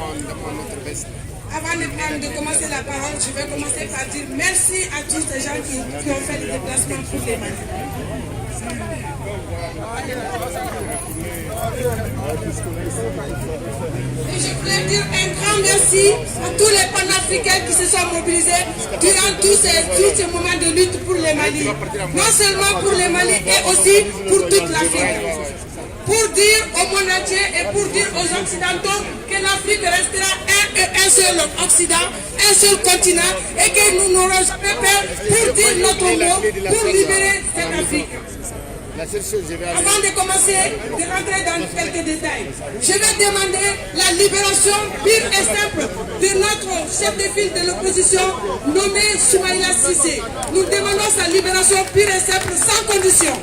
Avant de commencer la parole, je vais commencer par dire merci à tous ces gens qui ont fait le déplacement pour les Mali. Et je voulais dire un grand merci à tous les panafricains qui se sont mobilisés durant tous ces moments de lutte pour les Mali. Non seulement pour les Mali, et aussi pour toute l'Afrique. Pour dire au monde entier et pour dire aux Occidentaux que l'Afrique restera un seul Occident, un seul continent et que nous n'aurons jamais peur pour dire notre mot, pour libérer cette Afrique. Avant de commencer, de rentrer dans quelques détails, je vais demander la libération pure et simple de notre chef de file de l'opposition nommé Soumaïla Cissé. Nous demandons sa libération pure et simple sans condition.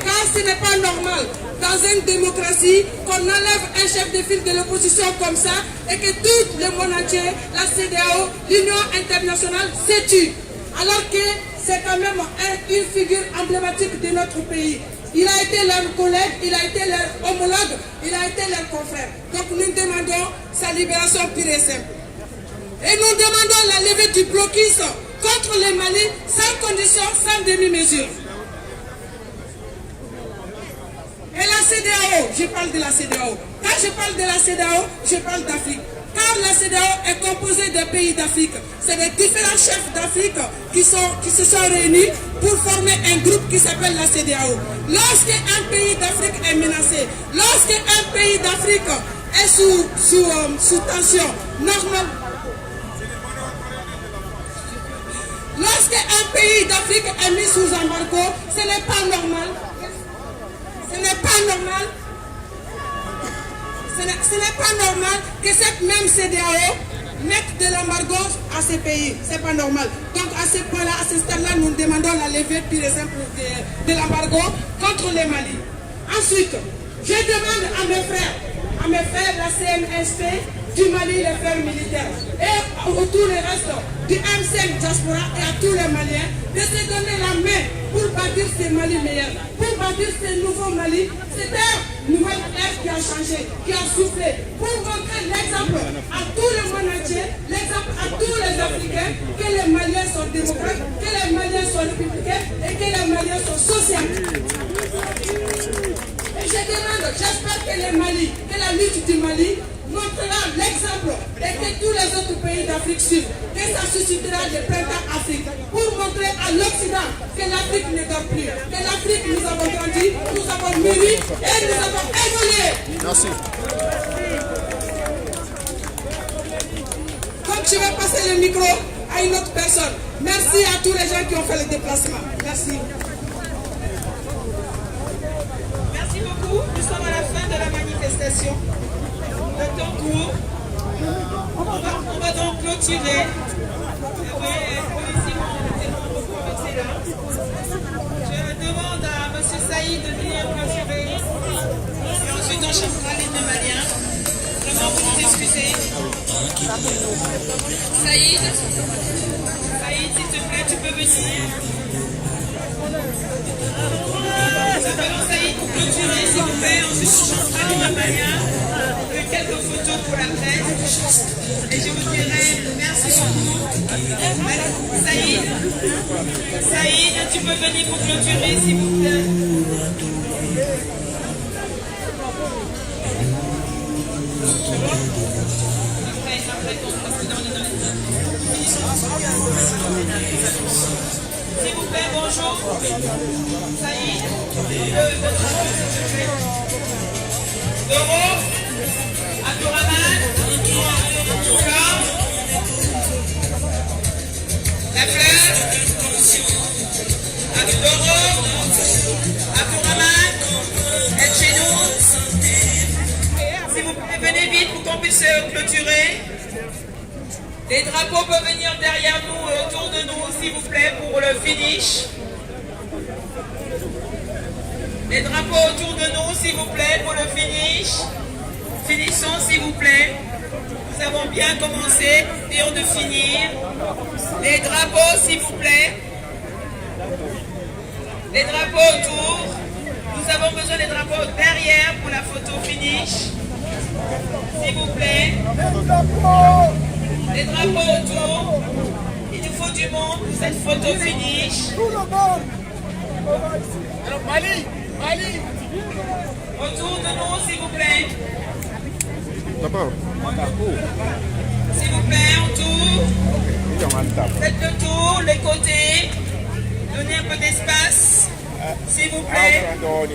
Car ce n'est pas normal dans une démocratie qu'on enlève un chef de file de l'opposition comme ça et que tout le monde entier, la CEDEAO, l'Union internationale se tue. Alors que c'est quand même une figure emblématique de notre pays. Il a été leur collègue, il a été leur homologue, il a été leur confrère. Donc nous demandons sa libération pure et simple. Et nous demandons la levée du blocus contre les Mali sans condition, sans demi-mesure. Et la CEDEAO, je parle de la CEDEAO. Quand je parle de la CEDEAO, je parle d'Afrique. Car la CEDEAO est composée des pays d'Afrique. C'est les différents chefs d'Afrique qui se sont réunis pour former un groupe qui s'appelle la CEDEAO. Lorsqu'un pays d'Afrique est menacé, lorsqu'un pays d'Afrique est sous tension, normal. Lorsqu'un pays d'Afrique est mis sous embargo, ce n'est pas normal. Ce n'est pas normal. Ce n'est pas normal que cette même CEDEAO mette de l'embargo à ces pays. Ce n'est pas normal. Donc à ce point-là, à ce stade-là, nous demandons la levée, par exemple, de l'embargo contre le Mali. Ensuite, je demande à mes frères, la CNSP du Mali, les frères militaires, et à tout le reste du M5 diaspora et à tous les Maliens, de se donner la main pour bâtir ce Mali meilleur, pour bâtir ce nouveau Mali, cette nouvelle ère qui a changé, qui a soufflé, pour montrer l'exemple à tout le monde entier, l'exemple à tous les Africains, que les Maliens sont démocrates, que les Maliens sont républicains et que les Maliens sont socialistes. Et je demande, j'espère que le Mali, que la lutte du Mali montrera l'exemple et que tous les autres pays d'Afrique suivent, que ça suscitera le printemps Afrique pour montrer à l'Occident que l'Afrique ne dort plus, que l'Afrique nous avons grandi, nous avons mûri et nous avons évolué. Merci. Donc je vais passer le micro à une autre personne. Merci à tous les gens qui ont fait le déplacement. Merci. Merci beaucoup. Nous sommes à la fin de la manifestation. Le temps court. On va donc clôturer. Je demande à M. Saïd de venir clôturer. Et ensuite, on chantera l'hymne malien. Vraiment, vous nous excusez. Saïd, s'il te plaît, tu peux venir. Nous appelons Saïd pour clôturer, s'il vous plaît. Ensuite, on chantera l'hymne malien. Quelques photos pour la presse et je vous dirai merci beaucoup. Saïd, tu peux venir pour clôturer s'il vous plaît. S'il vous plaît, bonjour. Saïd, Doro, Abdourahman, La Fleur, Doro, Abdourahman, êtes chez nous. S'il vous plaît, venez vite pour qu'on puisse clôturer. Les drapeaux peuvent venir derrière nous et autour de nous, s'il vous plaît, pour le finish. Les drapeaux autour de nous, s'il vous plaît, pour le finish. Finissons, s'il vous plaît. Nous avons bien commencé et on de finir. Les drapeaux, s'il vous plaît. Les drapeaux autour. Nous avons besoin des drapeaux derrière pour la photo finish. S'il vous plaît. Les drapeaux autour. Il nous faut du monde pour cette photo finish. Tout le monde. Alors, Mali. Autour de nous, s'il vous plaît. S'il vous plaît, autour. Faites le tour, les côtés. Donnez un peu d'espace. S'il vous plaît. Autour,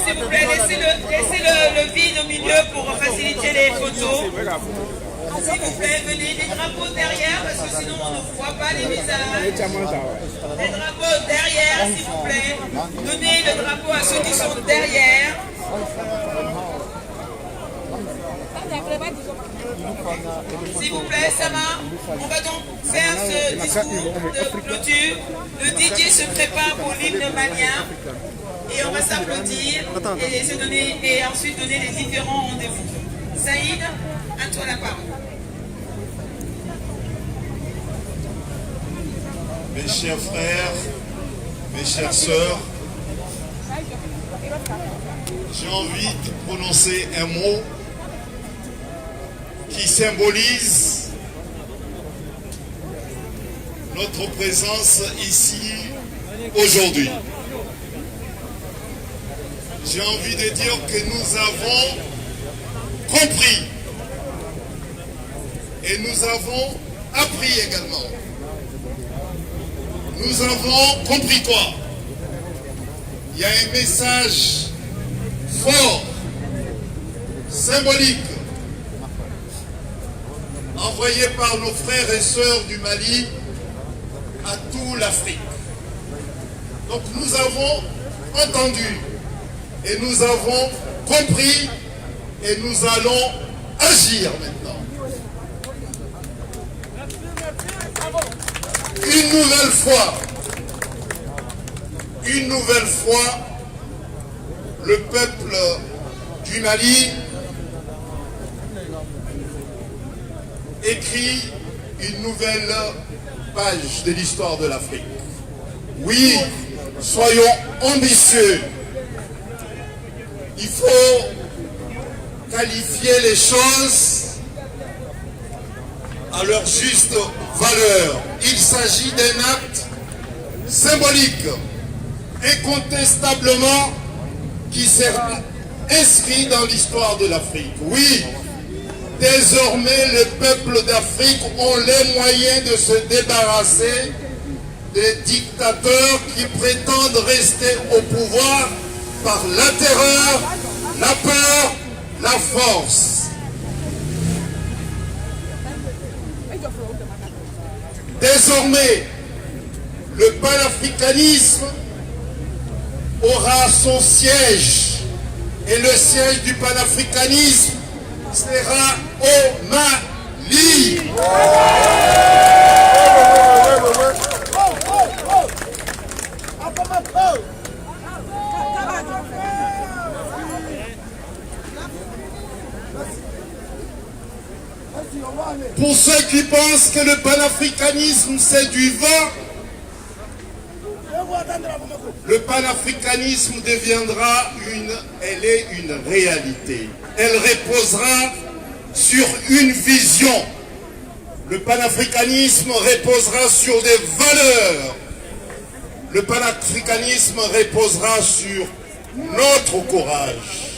s'il vous plaît. Laissez le vide au milieu pour faciliter les photos. S'il vous plaît, venez des drapeaux derrière parce que sinon on ne voit pas les visages. Les drapeaux derrière, s'il vous plaît. Donnez le drapeau à ceux qui sont derrière. S'il vous plaît, Sama, on va donc faire ce discours de clôture. Le DJ se prépare pour l'hymne malien et on va s'applaudir et ensuite donner les différents rendez-vous. Saïd, à toi la parole. Mes chers frères, mes chères sœurs, j'ai envie de prononcer un mot qui symbolise notre présence ici aujourd'hui. J'ai envie de dire que nous avons compris et nous avons appris également. Nous avons compris quoi? Il y a un message fort, symbolique, envoyé par nos frères et sœurs du Mali à toute l'Afrique. Donc nous avons entendu et nous avons compris et nous allons agir maintenant. Une nouvelle fois, le peuple du Mali écrit une nouvelle page de l'histoire de l'Afrique. Oui, soyons ambitieux. Il faut qualifier les choses à leur juste valeur. Il s'agit d'un acte symbolique, incontestablement, qui sera inscrit dans l'histoire de l'Afrique. Oui, désormais, les peuples d'Afrique ont les moyens de se débarrasser des dictateurs qui prétendent rester au pouvoir par la terreur, la peur, la force. Désormais, le panafricanisme aura son siège et le siège du panafricanisme sera au Mali. Pour ceux qui pensent que le panafricanisme c'est du vent, le panafricanisme deviendra elle est une réalité. Elle reposera sur une vision. Le panafricanisme reposera sur des valeurs. Le panafricanisme reposera sur notre courage.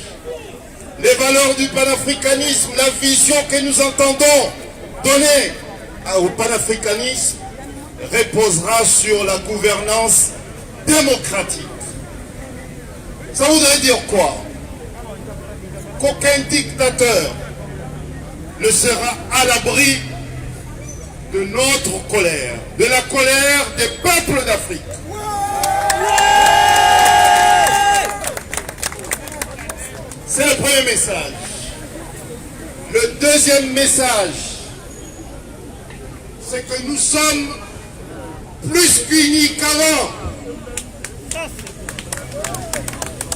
Les valeurs du panafricanisme, la vision que nous entendons donner au panafricanisme reposera sur la gouvernance démocratique. Ça voudrait dire quoi? Qu'aucun dictateur ne sera à l'abri de notre colère, de la colère des peuples d'Afrique. C'est le premier message. Le deuxième message, c'est que nous sommes plus qu'unis qu'avant.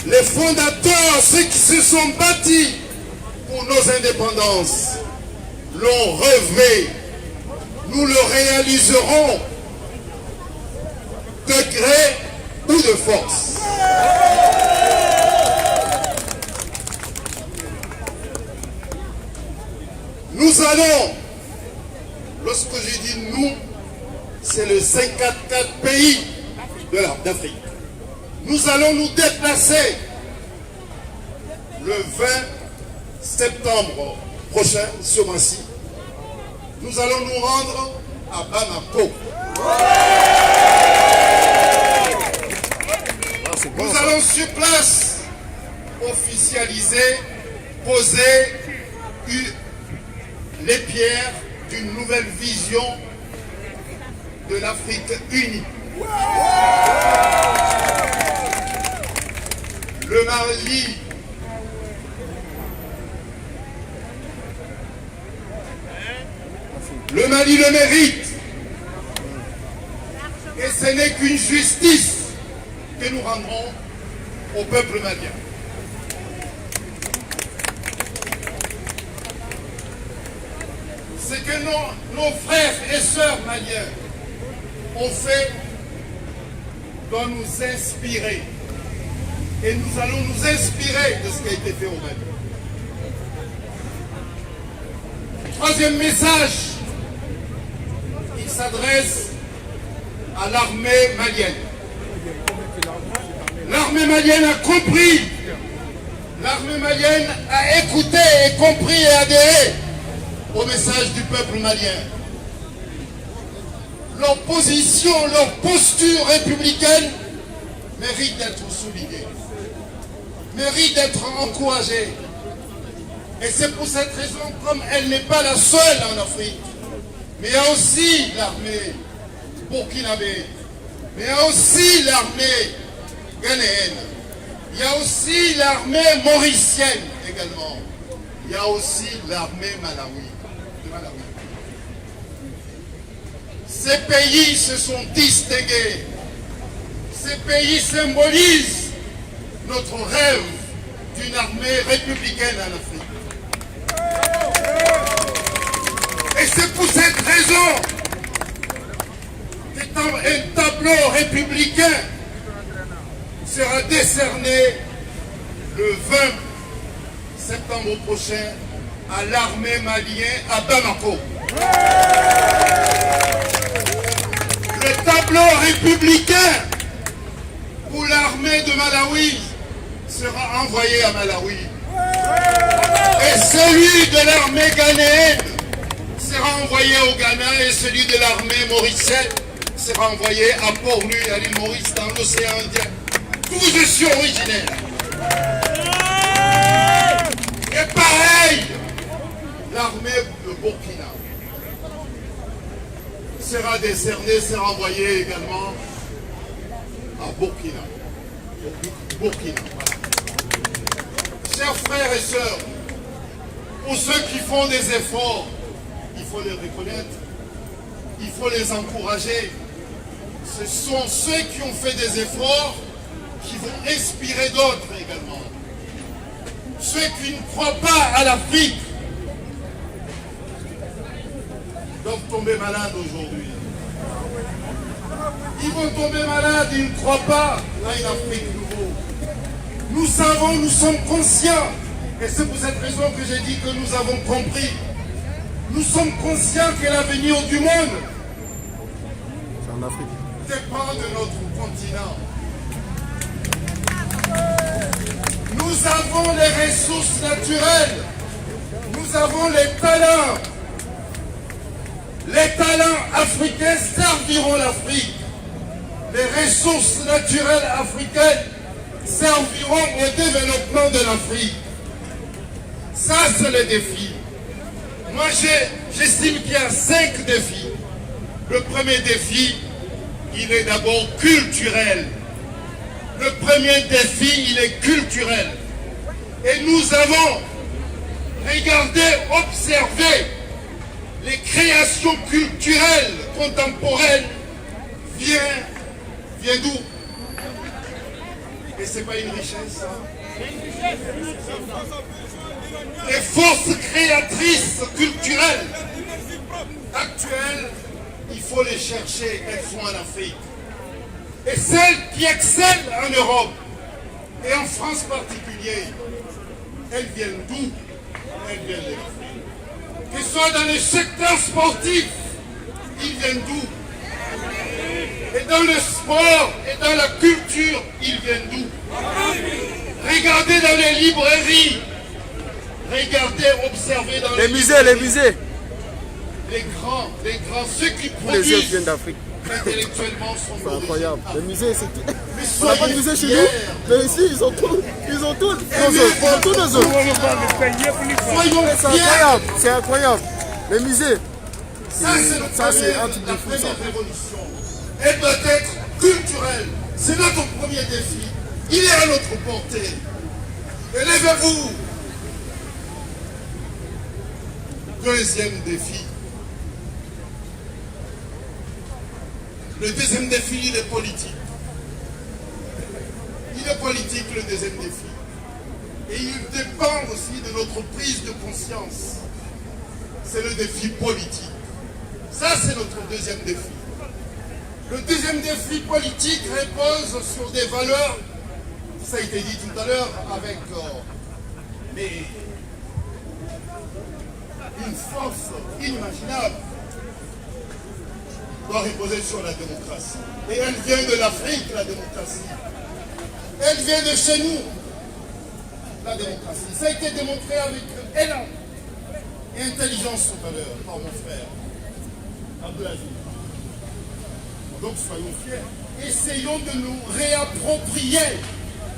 Les fondateurs, ceux qui se sont bâtis pour nos indépendances, l'ont rêvé. Nous le réaliserons de gré ou de force. Nous allons, lorsque j'ai dit nous, c'est le 54 pays d'Afrique. Nous allons nous déplacer le 20 septembre prochain, ce mois-ci. Nous allons nous rendre à Bamako. Nous allons sur place officialiser, poser les pierres d'une nouvelle vision de l'Afrique unie. Le Mali le mérite. Et ce n'est qu'une justice que nous rendrons au peuple malien. Ce que nos frères et sœurs maliens ont fait doit nous inspirer. Et nous allons nous inspirer de ce qui a été fait au Mali. Troisième message, il s'adresse à l'armée malienne. L'armée malienne a compris. L'armée malienne a écouté et compris et adhéré au message du peuple malien. Leur position, leur posture républicaine mérite d'être soulignée, mérite d'être encouragée. Et c'est pour cette raison, comme elle n'est pas la seule en Afrique, mais il y a aussi l'armée burkinabé, mais il y a aussi l'armée ghanéenne, il y a aussi l'armée mauricienne également, il y a aussi l'armée de Malawi. Ces pays se sont distingués. Ces pays symbolisent notre rêve d'une armée républicaine en Afrique. Et c'est pour cette raison qu'un tableau républicain sera décerné le 20 septembre prochain à l'armée malienne à Bamako. Le tableau républicain pour l'armée de Malawi sera envoyé à Malawi. Et celui de l'armée ghanéenne sera envoyé au Ghana et celui de l'armée mauricienne sera envoyé à Port-Louis, à l'île Maurice, dans l'océan Indien, d'où je suis originaire. Et pareil, l'armée de Burkina sera décernée, sera envoyée également à Burkina. Burkina. Chers frères et sœurs, pour ceux qui font des efforts, il faut les reconnaître, il faut les encourager. Ce sont ceux qui ont fait des efforts qui vont inspirer d'autres également. Ceux qui ne croient pas à l'Afrique doivent tomber malades aujourd'hui. Ils vont tomber malades, ils ne croient pas à une Afrique nouveau. Nous savons, nous sommes conscients, et c'est pour cette raison que j'ai dit que nous avons compris. Nous sommes conscients que l'avenir du monde dépend de notre continent. Nous avons les ressources naturelles, nous avons les talents. Les talents africains serviront l'Afrique. Les ressources naturelles africaines serviront au développement de l'Afrique. Ça, c'est le défi. Moi, j'estime qu'il y a 5 défis. Le premier défi, il est d'abord culturel. Le premier défi, il est culturel. Et nous avons regardé, observé les créations culturelles contemporaines. Vient d'où? Et c'est pas une richesse, ça. Les forces créatrices culturelles actuelles, il faut les chercher, elles sont en Afrique. Et celles qui excellent en Europe, et en France en particulier, elles viennent d'où? Elles viennent de l'Afrique. Qu'ils soient dans le secteur sportif, ils viennent d'où? Et dans le sport et dans la culture, ils viennent d'où? Regardez dans les librairies, regardez, observez dans les musées, les musées. Les grands, ceux qui produisent. Les viennent d'Afrique. Intellectuellement sont c'est incroyable. Les musées, c'est tout. Mais on n'a pas de musée chez nous, mais ici, ils ont tout. Ils ont tout. Ils ont tout dans eux. C'est incroyable. C'est incroyable. Les musées. Ça, c'est un truc de fou, ça. Révolution. Elle doit être culturelle. C'est notre premier défi. Il est à notre portée. Élevez-vous. Deuxième défi. Le deuxième défi, il est politique. Il est politique, le deuxième défi. Et il dépend aussi de notre prise de conscience. C'est le défi politique. Ça, c'est notre deuxième défi. Le deuxième défi politique repose sur des valeurs, ça a été dit tout à l'heure, avec une force inimaginable, doit reposer sur la démocratie. Et elle vient de l'Afrique, la démocratie. Elle vient de chez nous. La démocratie. Ça a été démontré avec élan et intelligence tout à l'heure par mon frère Abdelaziz. Donc soyons fiers. Essayons de nous réapproprier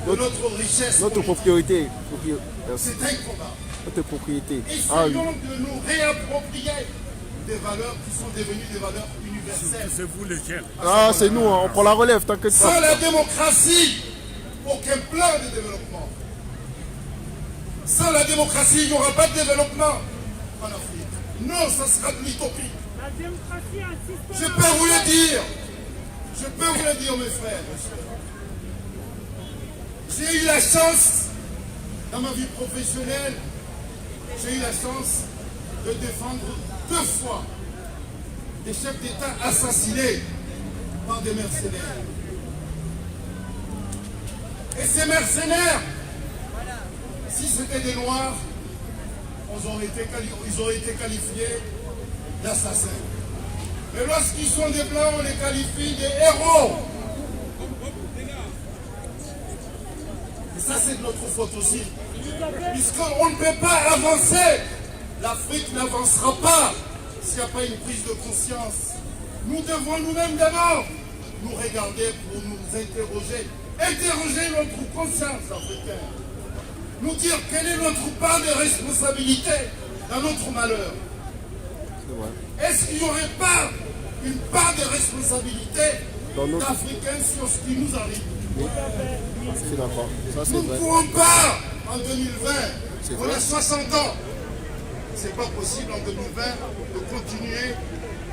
de notre richesse. Notre propriété. C'est un combat. Notre propriété. Essayons de nous réapproprier des valeurs qui sont devenues des valeurs universelles. C'est vous lesquels? Ah, c'est nous, on prend la relève, t'inquiète pas. Sans la démocratie, aucun plan de développement. Sans la démocratie, il n'y aura pas de développement en Afrique. Non, ça sera de l'utopie. La démocratie a un système. Je peux vous le dire. Je peux vous le dire, mes frères. J'ai eu la chance, dans ma vie professionnelle, j'ai eu la chance de défendre 2 fois des chefs d'État assassinés par des mercenaires. Et ces mercenaires, si c'était des Noirs, ils auraient été qualifiés d'assassins. Mais lorsqu'ils sont des Blancs, on les qualifie des héros. Et ça, c'est de notre faute aussi. Puisqu'on ne peut pas avancer. L'Afrique n'avancera pas s'il n'y a pas une prise de conscience. Nous devons nous-mêmes d'abord nous regarder pour nous interroger. Interroger notre conscience africaine. Nous dire quelle est notre part de responsabilité dans notre malheur. Est-ce qu'il n'y aurait pas une part de responsabilité d'Africains sur ce qui nous arrive? C'est d'accord. Nous ne pourrons pas en 2020. On a 60 ans. C'est pas possible en 2020 de continuer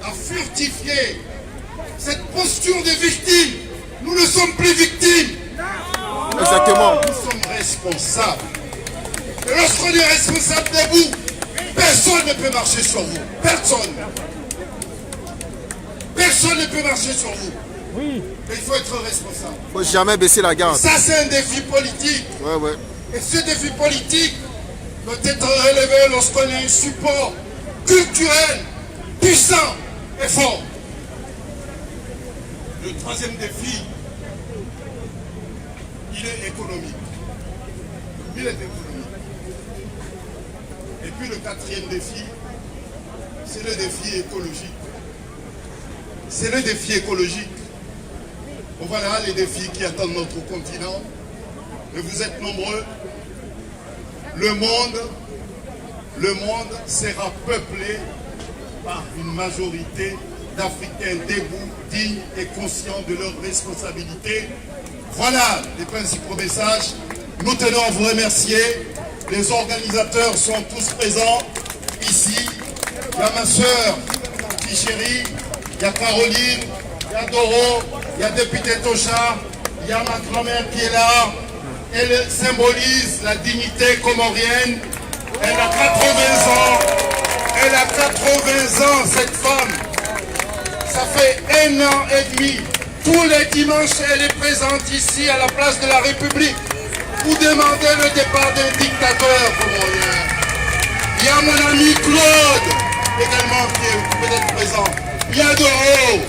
à furtifier cette posture de victime. Nous ne sommes plus victimes. Exactement. Nous sommes responsables. Et lorsqu'on est responsable debout, personne ne peut marcher sur vous. Personne. Personne ne peut marcher sur vous. Oui. Mais il faut être responsable. Il ne faut jamais baisser la garde. Ça, c'est un défi politique. Ouais. Et ce défi politique doit être relevé lorsqu'on a un support culturel puissant et fort. Le 3e défi, il est économique. Il est économique. Et puis le 4e défi, c'est le défi écologique. C'est le défi écologique. Voilà les défis qui attendent notre continent. Et vous êtes nombreux. Le monde sera peuplé par une majorité d'Africains debout, dignes et conscients de leurs responsabilités. Voilà les principaux messages. Nous tenons à vous remercier. Les organisateurs sont tous présents ici. Il y a ma soeur Tichéri, il y a Caroline, il y a Doro, il y a député Tocha, il y a ma grand-mère qui est là. Elle symbolise la dignité comorienne. Elle a 80 ans. Elle a 80 ans, cette femme. Ça fait 1 an et demi. Tous les dimanches, elle est présente ici à la place de la République pour demander le départ d'un dictateur comorien. Il y a mon ami Claude également qui est peut-être présent. Il y a Doro.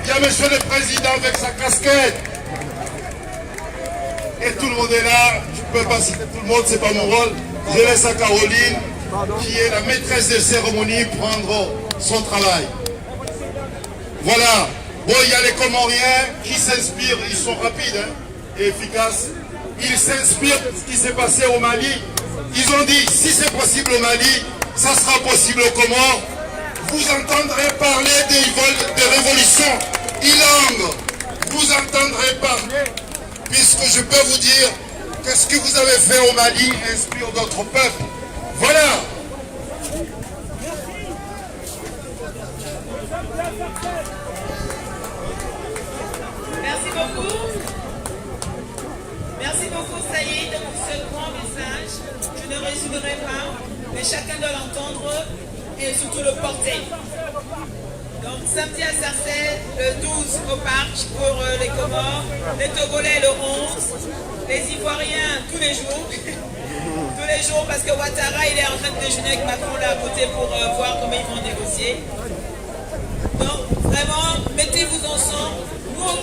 Il y a monsieur le président avec sa casquette. Et tout le monde est là. Je ne peux pas citer tout le monde, c'est pas mon rôle. Je laisse à Caroline, qui est la maîtresse de cérémonie, prendre son travail. Voilà. Bon, il y a les Comoriens qui s'inspirent, ils sont rapides et efficaces. Ils s'inspirent de ce qui s'est passé au Mali. Ils ont dit, si c'est possible au Mali, ça sera possible aux Comores. Vous entendrez parler des révolutions ilangues. Vous entendrez parler, puisque je peux vous dire que ce que vous avez fait au Mali inspire d'autres peuples. Voilà. Merci beaucoup. Merci beaucoup Saïd pour ce grand message. Je ne résumerai pas, mais chacun doit l'entendre et surtout le porter. Donc samedi à Sarcelles, le 12 au parc pour les Comores, les Togolais le 11, les Ivoiriens tous les jours. Tous les jours parce que Ouattara il est en train de déjeuner avec Macron là à côté pour voir comment ils vont négocier. Donc vraiment, mettez-vous ensemble. Nous au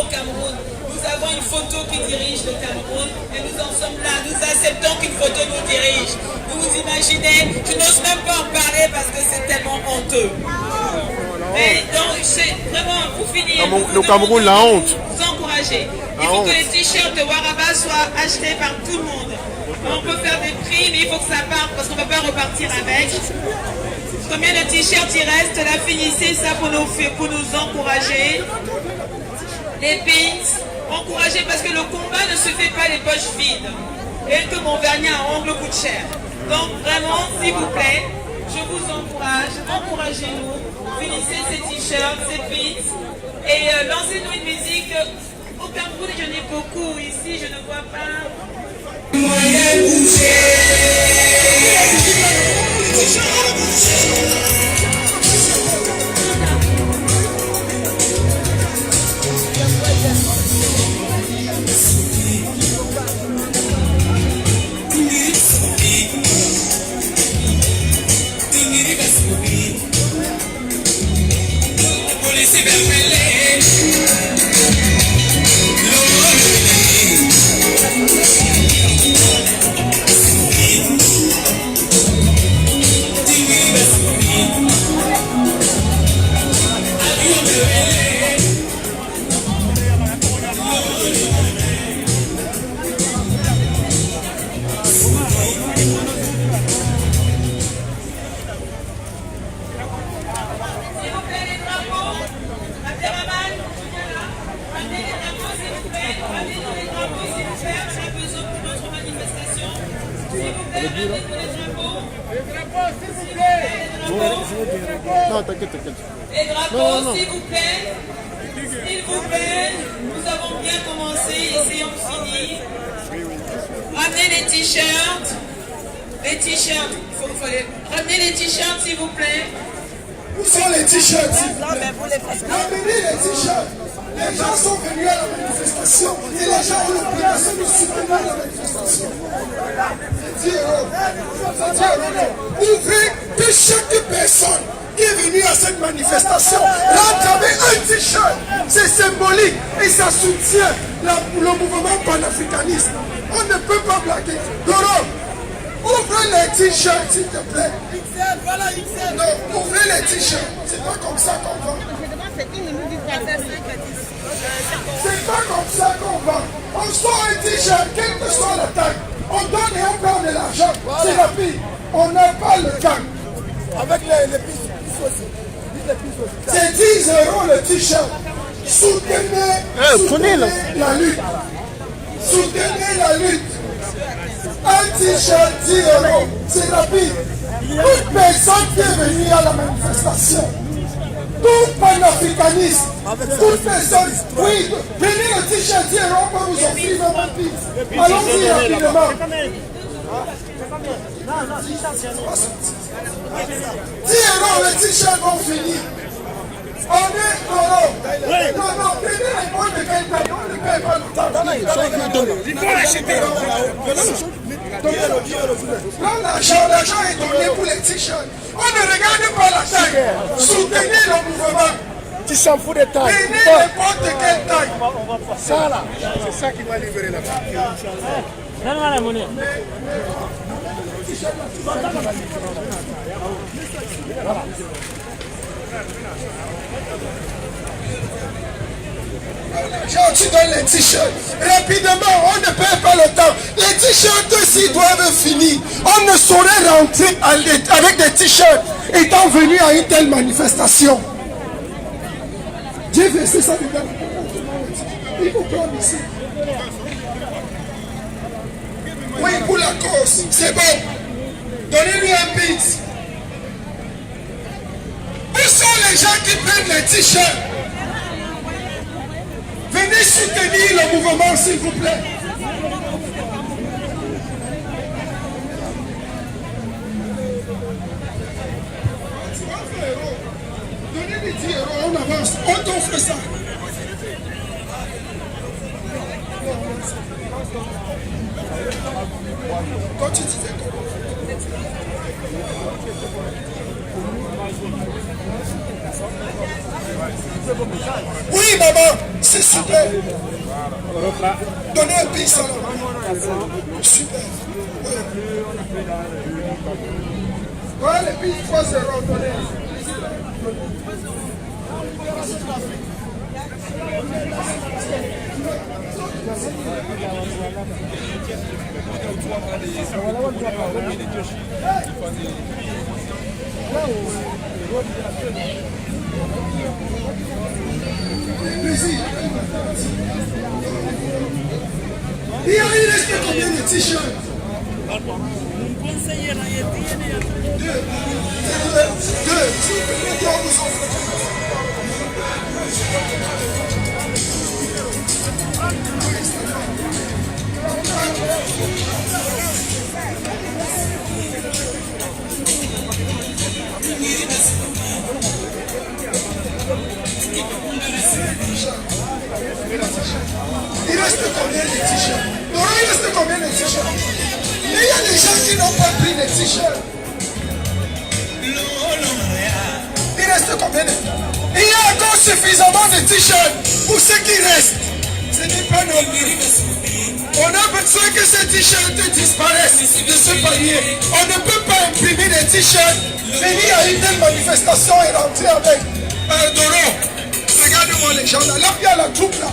Cameroun, nous Nous avons une photo qui dirige le Cameroun et nous en sommes là. Nous acceptons qu'une photo nous dirige. Vous imaginez, je n'ose même pas en parler parce que c'est tellement honteux. Et donc, c'est vraiment, pour finir, le Cameroun, la honte. Vous encourager. Il faut que les t-shirts de Waraba soient achetés par tout le monde. On peut faire des prix, mais il faut que ça parte parce qu'on ne peut pas repartir avec. Combien de t-shirts il reste? Là, finissez ça pour nous encourager. Les pins, encourager parce que le combat ne se fait pas les poches vides. Et que mon vernis à ongles coûte cher. Donc vraiment, s'il vous plaît, je vous encourage, encouragez-nous, finissez ces t-shirts, ces pins et lancez-nous une musique. Au Cameroun, j'en ai beaucoup. Ici, je ne vois pas. Non, t'inquiète. Les drapeaux, s'il vous plaît. S'il vous plaît. Nous avons bien commencé, essayons de finir. Ramenez les t-shirts. Les t-shirts. Ramenez les t-shirts, s'il vous plaît. Où sont les t-shirts, s'il vous plaît? Ramenez les t-shirts. Les gens sont venus à la manifestation et les gens ont l'obligation de soutenir la manifestation. Ouvrez que chaque personne qui est venue à cette manifestation rentre avec un t-shirt. C'est symbolique et ça soutient le mouvement panafricaniste. On ne peut pas blaguer. Doro, ouvrez les t-shirts, s'il te plaît. Voilà, non, ouvrez les t-shirts. C'est pas comme ça qu'on va. C'est pas comme ça qu'on va. On sort un t-shirt, quelle que soit la taille. On donne et on prend de l'argent. C'est rapide. On n'a pas le temps. Avec les pistes aussi. C'est 10 € le t-shirt. Soutenez la lutte. Soutenez la lutte. Un t-shirt, 10 €. C'est rapide. Toute personne qui est venue à la manifestation, tout panafricaniste, toute personne, oui, venez le t-shirt 10 €, on peut vous offrir 20 pieds. Allons-y rapidement. 10 € le t-shirt vont finir. On est non, prenez les points de quelqu'un, on ne paye pas le temps. Il faut l'acheter. L'argent est donné pour les t-shirts. On ne regarde pas la taille. Soutenez le mouvement. Tu s'en fous des tailles. Prenez n'importe quelle taille. Ça là, c'est ça qui va libérer la femme. Donne-moi la monnaie. Tu donnes les t-shirts. Rapidement, on ne perd pas le temps. Les t-shirts aussi doivent finir. On ne saurait rentrer avec des t-shirts étant venu à une telle manifestation. J'ai versé ça dedans. Il faut prendre ici. Oui, pour la cause. C'est bon. Donnez-lui un pit. Où sont les gens qui prennent les t-shirts? Venez soutenir le mouvement, s'il vous plaît. Donnez les 10 €, on avance, on t'offre ça. Quand tu disais Oui, maman, c'est super. Donnez un pic à la maman. Super. Ouais, les pics 3-0, donnez. Il reste combien de t-shirts? Deux. Il reste combien de t-shirts? Non, il reste combien de t-shirts? Mais il y a des gens qui n'ont pas pris les t-shirts. Il reste combien de... Il y a encore suffisamment de t-shirts pour ceux qui restent. Ce n'est pas normal. On a besoin que ces t-shirts disparaissent de ce panier. On ne peut pas imprimer des t-shirts, venir à une telle manifestation et rentrer avec un Doro. Regardez-moi les gens là. Là, il y a la troupe là.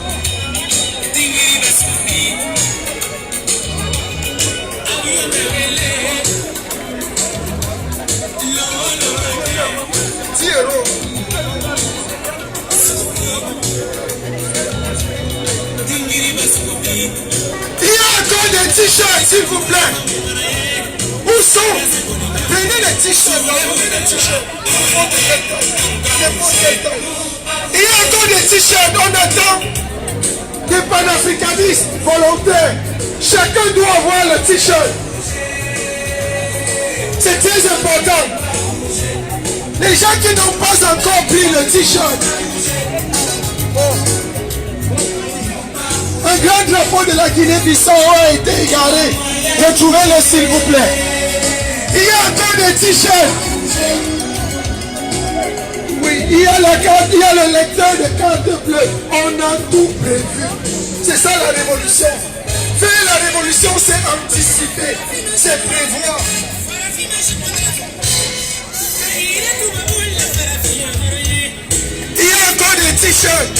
Il y a encore des t-shirts, s'il vous plaît. Où sont? Prenez les t-shirts, prenez les t-shirts. Il y a encore des t-shirts, on attend des panafricanistes volontaires. Chacun doit avoir le t-shirt. C'est très important. Les gens qui n'ont pas encore pris le t-shirt. Un grand drapeau de la Guinée-Bissau a été égaré. Retrouvez-le s'il vous plaît. Il y a encore des t-shirts. Oui, il y a la carte, il y a le lecteur de carte bleue. On a tout prévu. C'est ça la révolution. Faire la révolution, c'est anticiper, c'est prévoir. Il y a encore des t-shirts.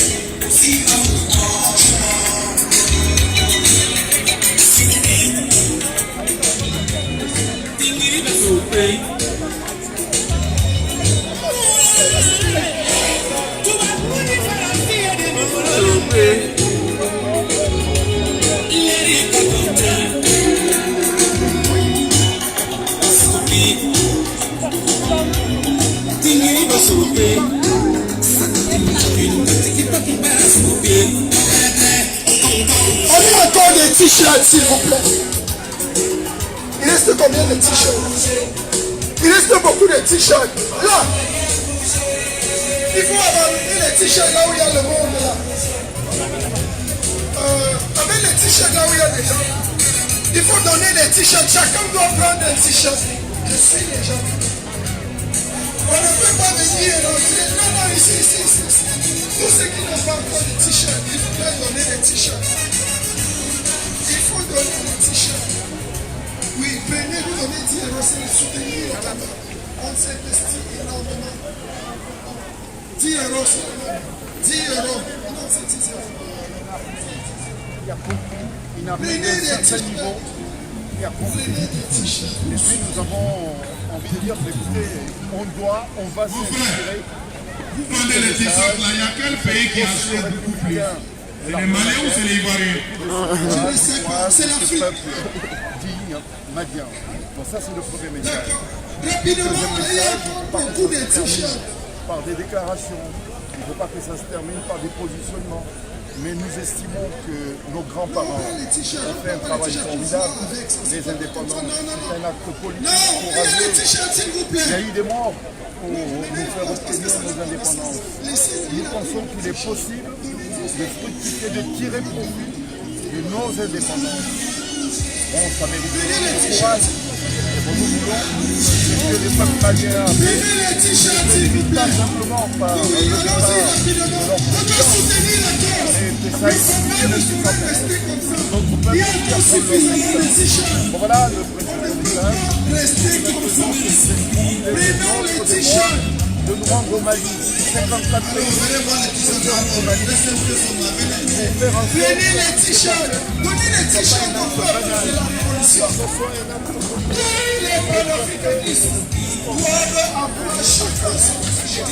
On a encore des t-shirts, s'il vous plaît. Il reste combien de t-shirts? Il reste beaucoup de t-shirts. Là, il faut abandonner les t-shirts là où il y a le monde là. Avec les t-shirts là où il y a des gens. Il faut donner des t-shirts. Chacun doit prendre un t-shirt. Je suis les gens. On ne peut pas venir et rentrer. Non, non, ici. Tous ceux qui n'ont pas encore de t-shirts, il faut donner des t-shirts. Il faut donner des t-shirts. Oui, venez nous donner 10 euros, c'est le soutenir. On s'investit énormément. 10 euros seulement. 10 euros. Non, c'est 10 euros. Il n'a pris un certain niveau. Et puis nous avons envie de dire, écoutez, on va s'inspirer. Vous vendez les t-shirts là, il y a quel pays qui achète beaucoup plus? C'est les Maliens ou c'est les Ivoiriens? Je ne sais pas, c'est l'Afrique. Digne, madien. Bon, ça c'est le premier message. Rapidement, il y a beaucoup de t-shirts. Par des déclarations, il ne faut pas que ça se termine par des positionnements. Mais nous estimons que nos grands-parents ont fait un travail formidable. Les indépendants, c'est un acte politique courageux. Il y a eu des morts pour nous faire obtenir nos indépendances. Nous pensons qu'il est possible de fructifier, de tirer profit de nos indépendances. Bon, ça mérite du courage, nous voulons que les peuples maliens ne limitent pas simplement par le départ de leur président, mais que ça ait continué de se faire. Donc vous pouvez dire pour le reste. Bon voilà le président du village. De nous rendre au Mali, 54 pays, de nous rendre au Mali, et faire en sorte Prenez les t-shirts, donnez les t-shirts au peuple de la révolution. Tous les panafricanistes doivent avoir chacun son t-shirt.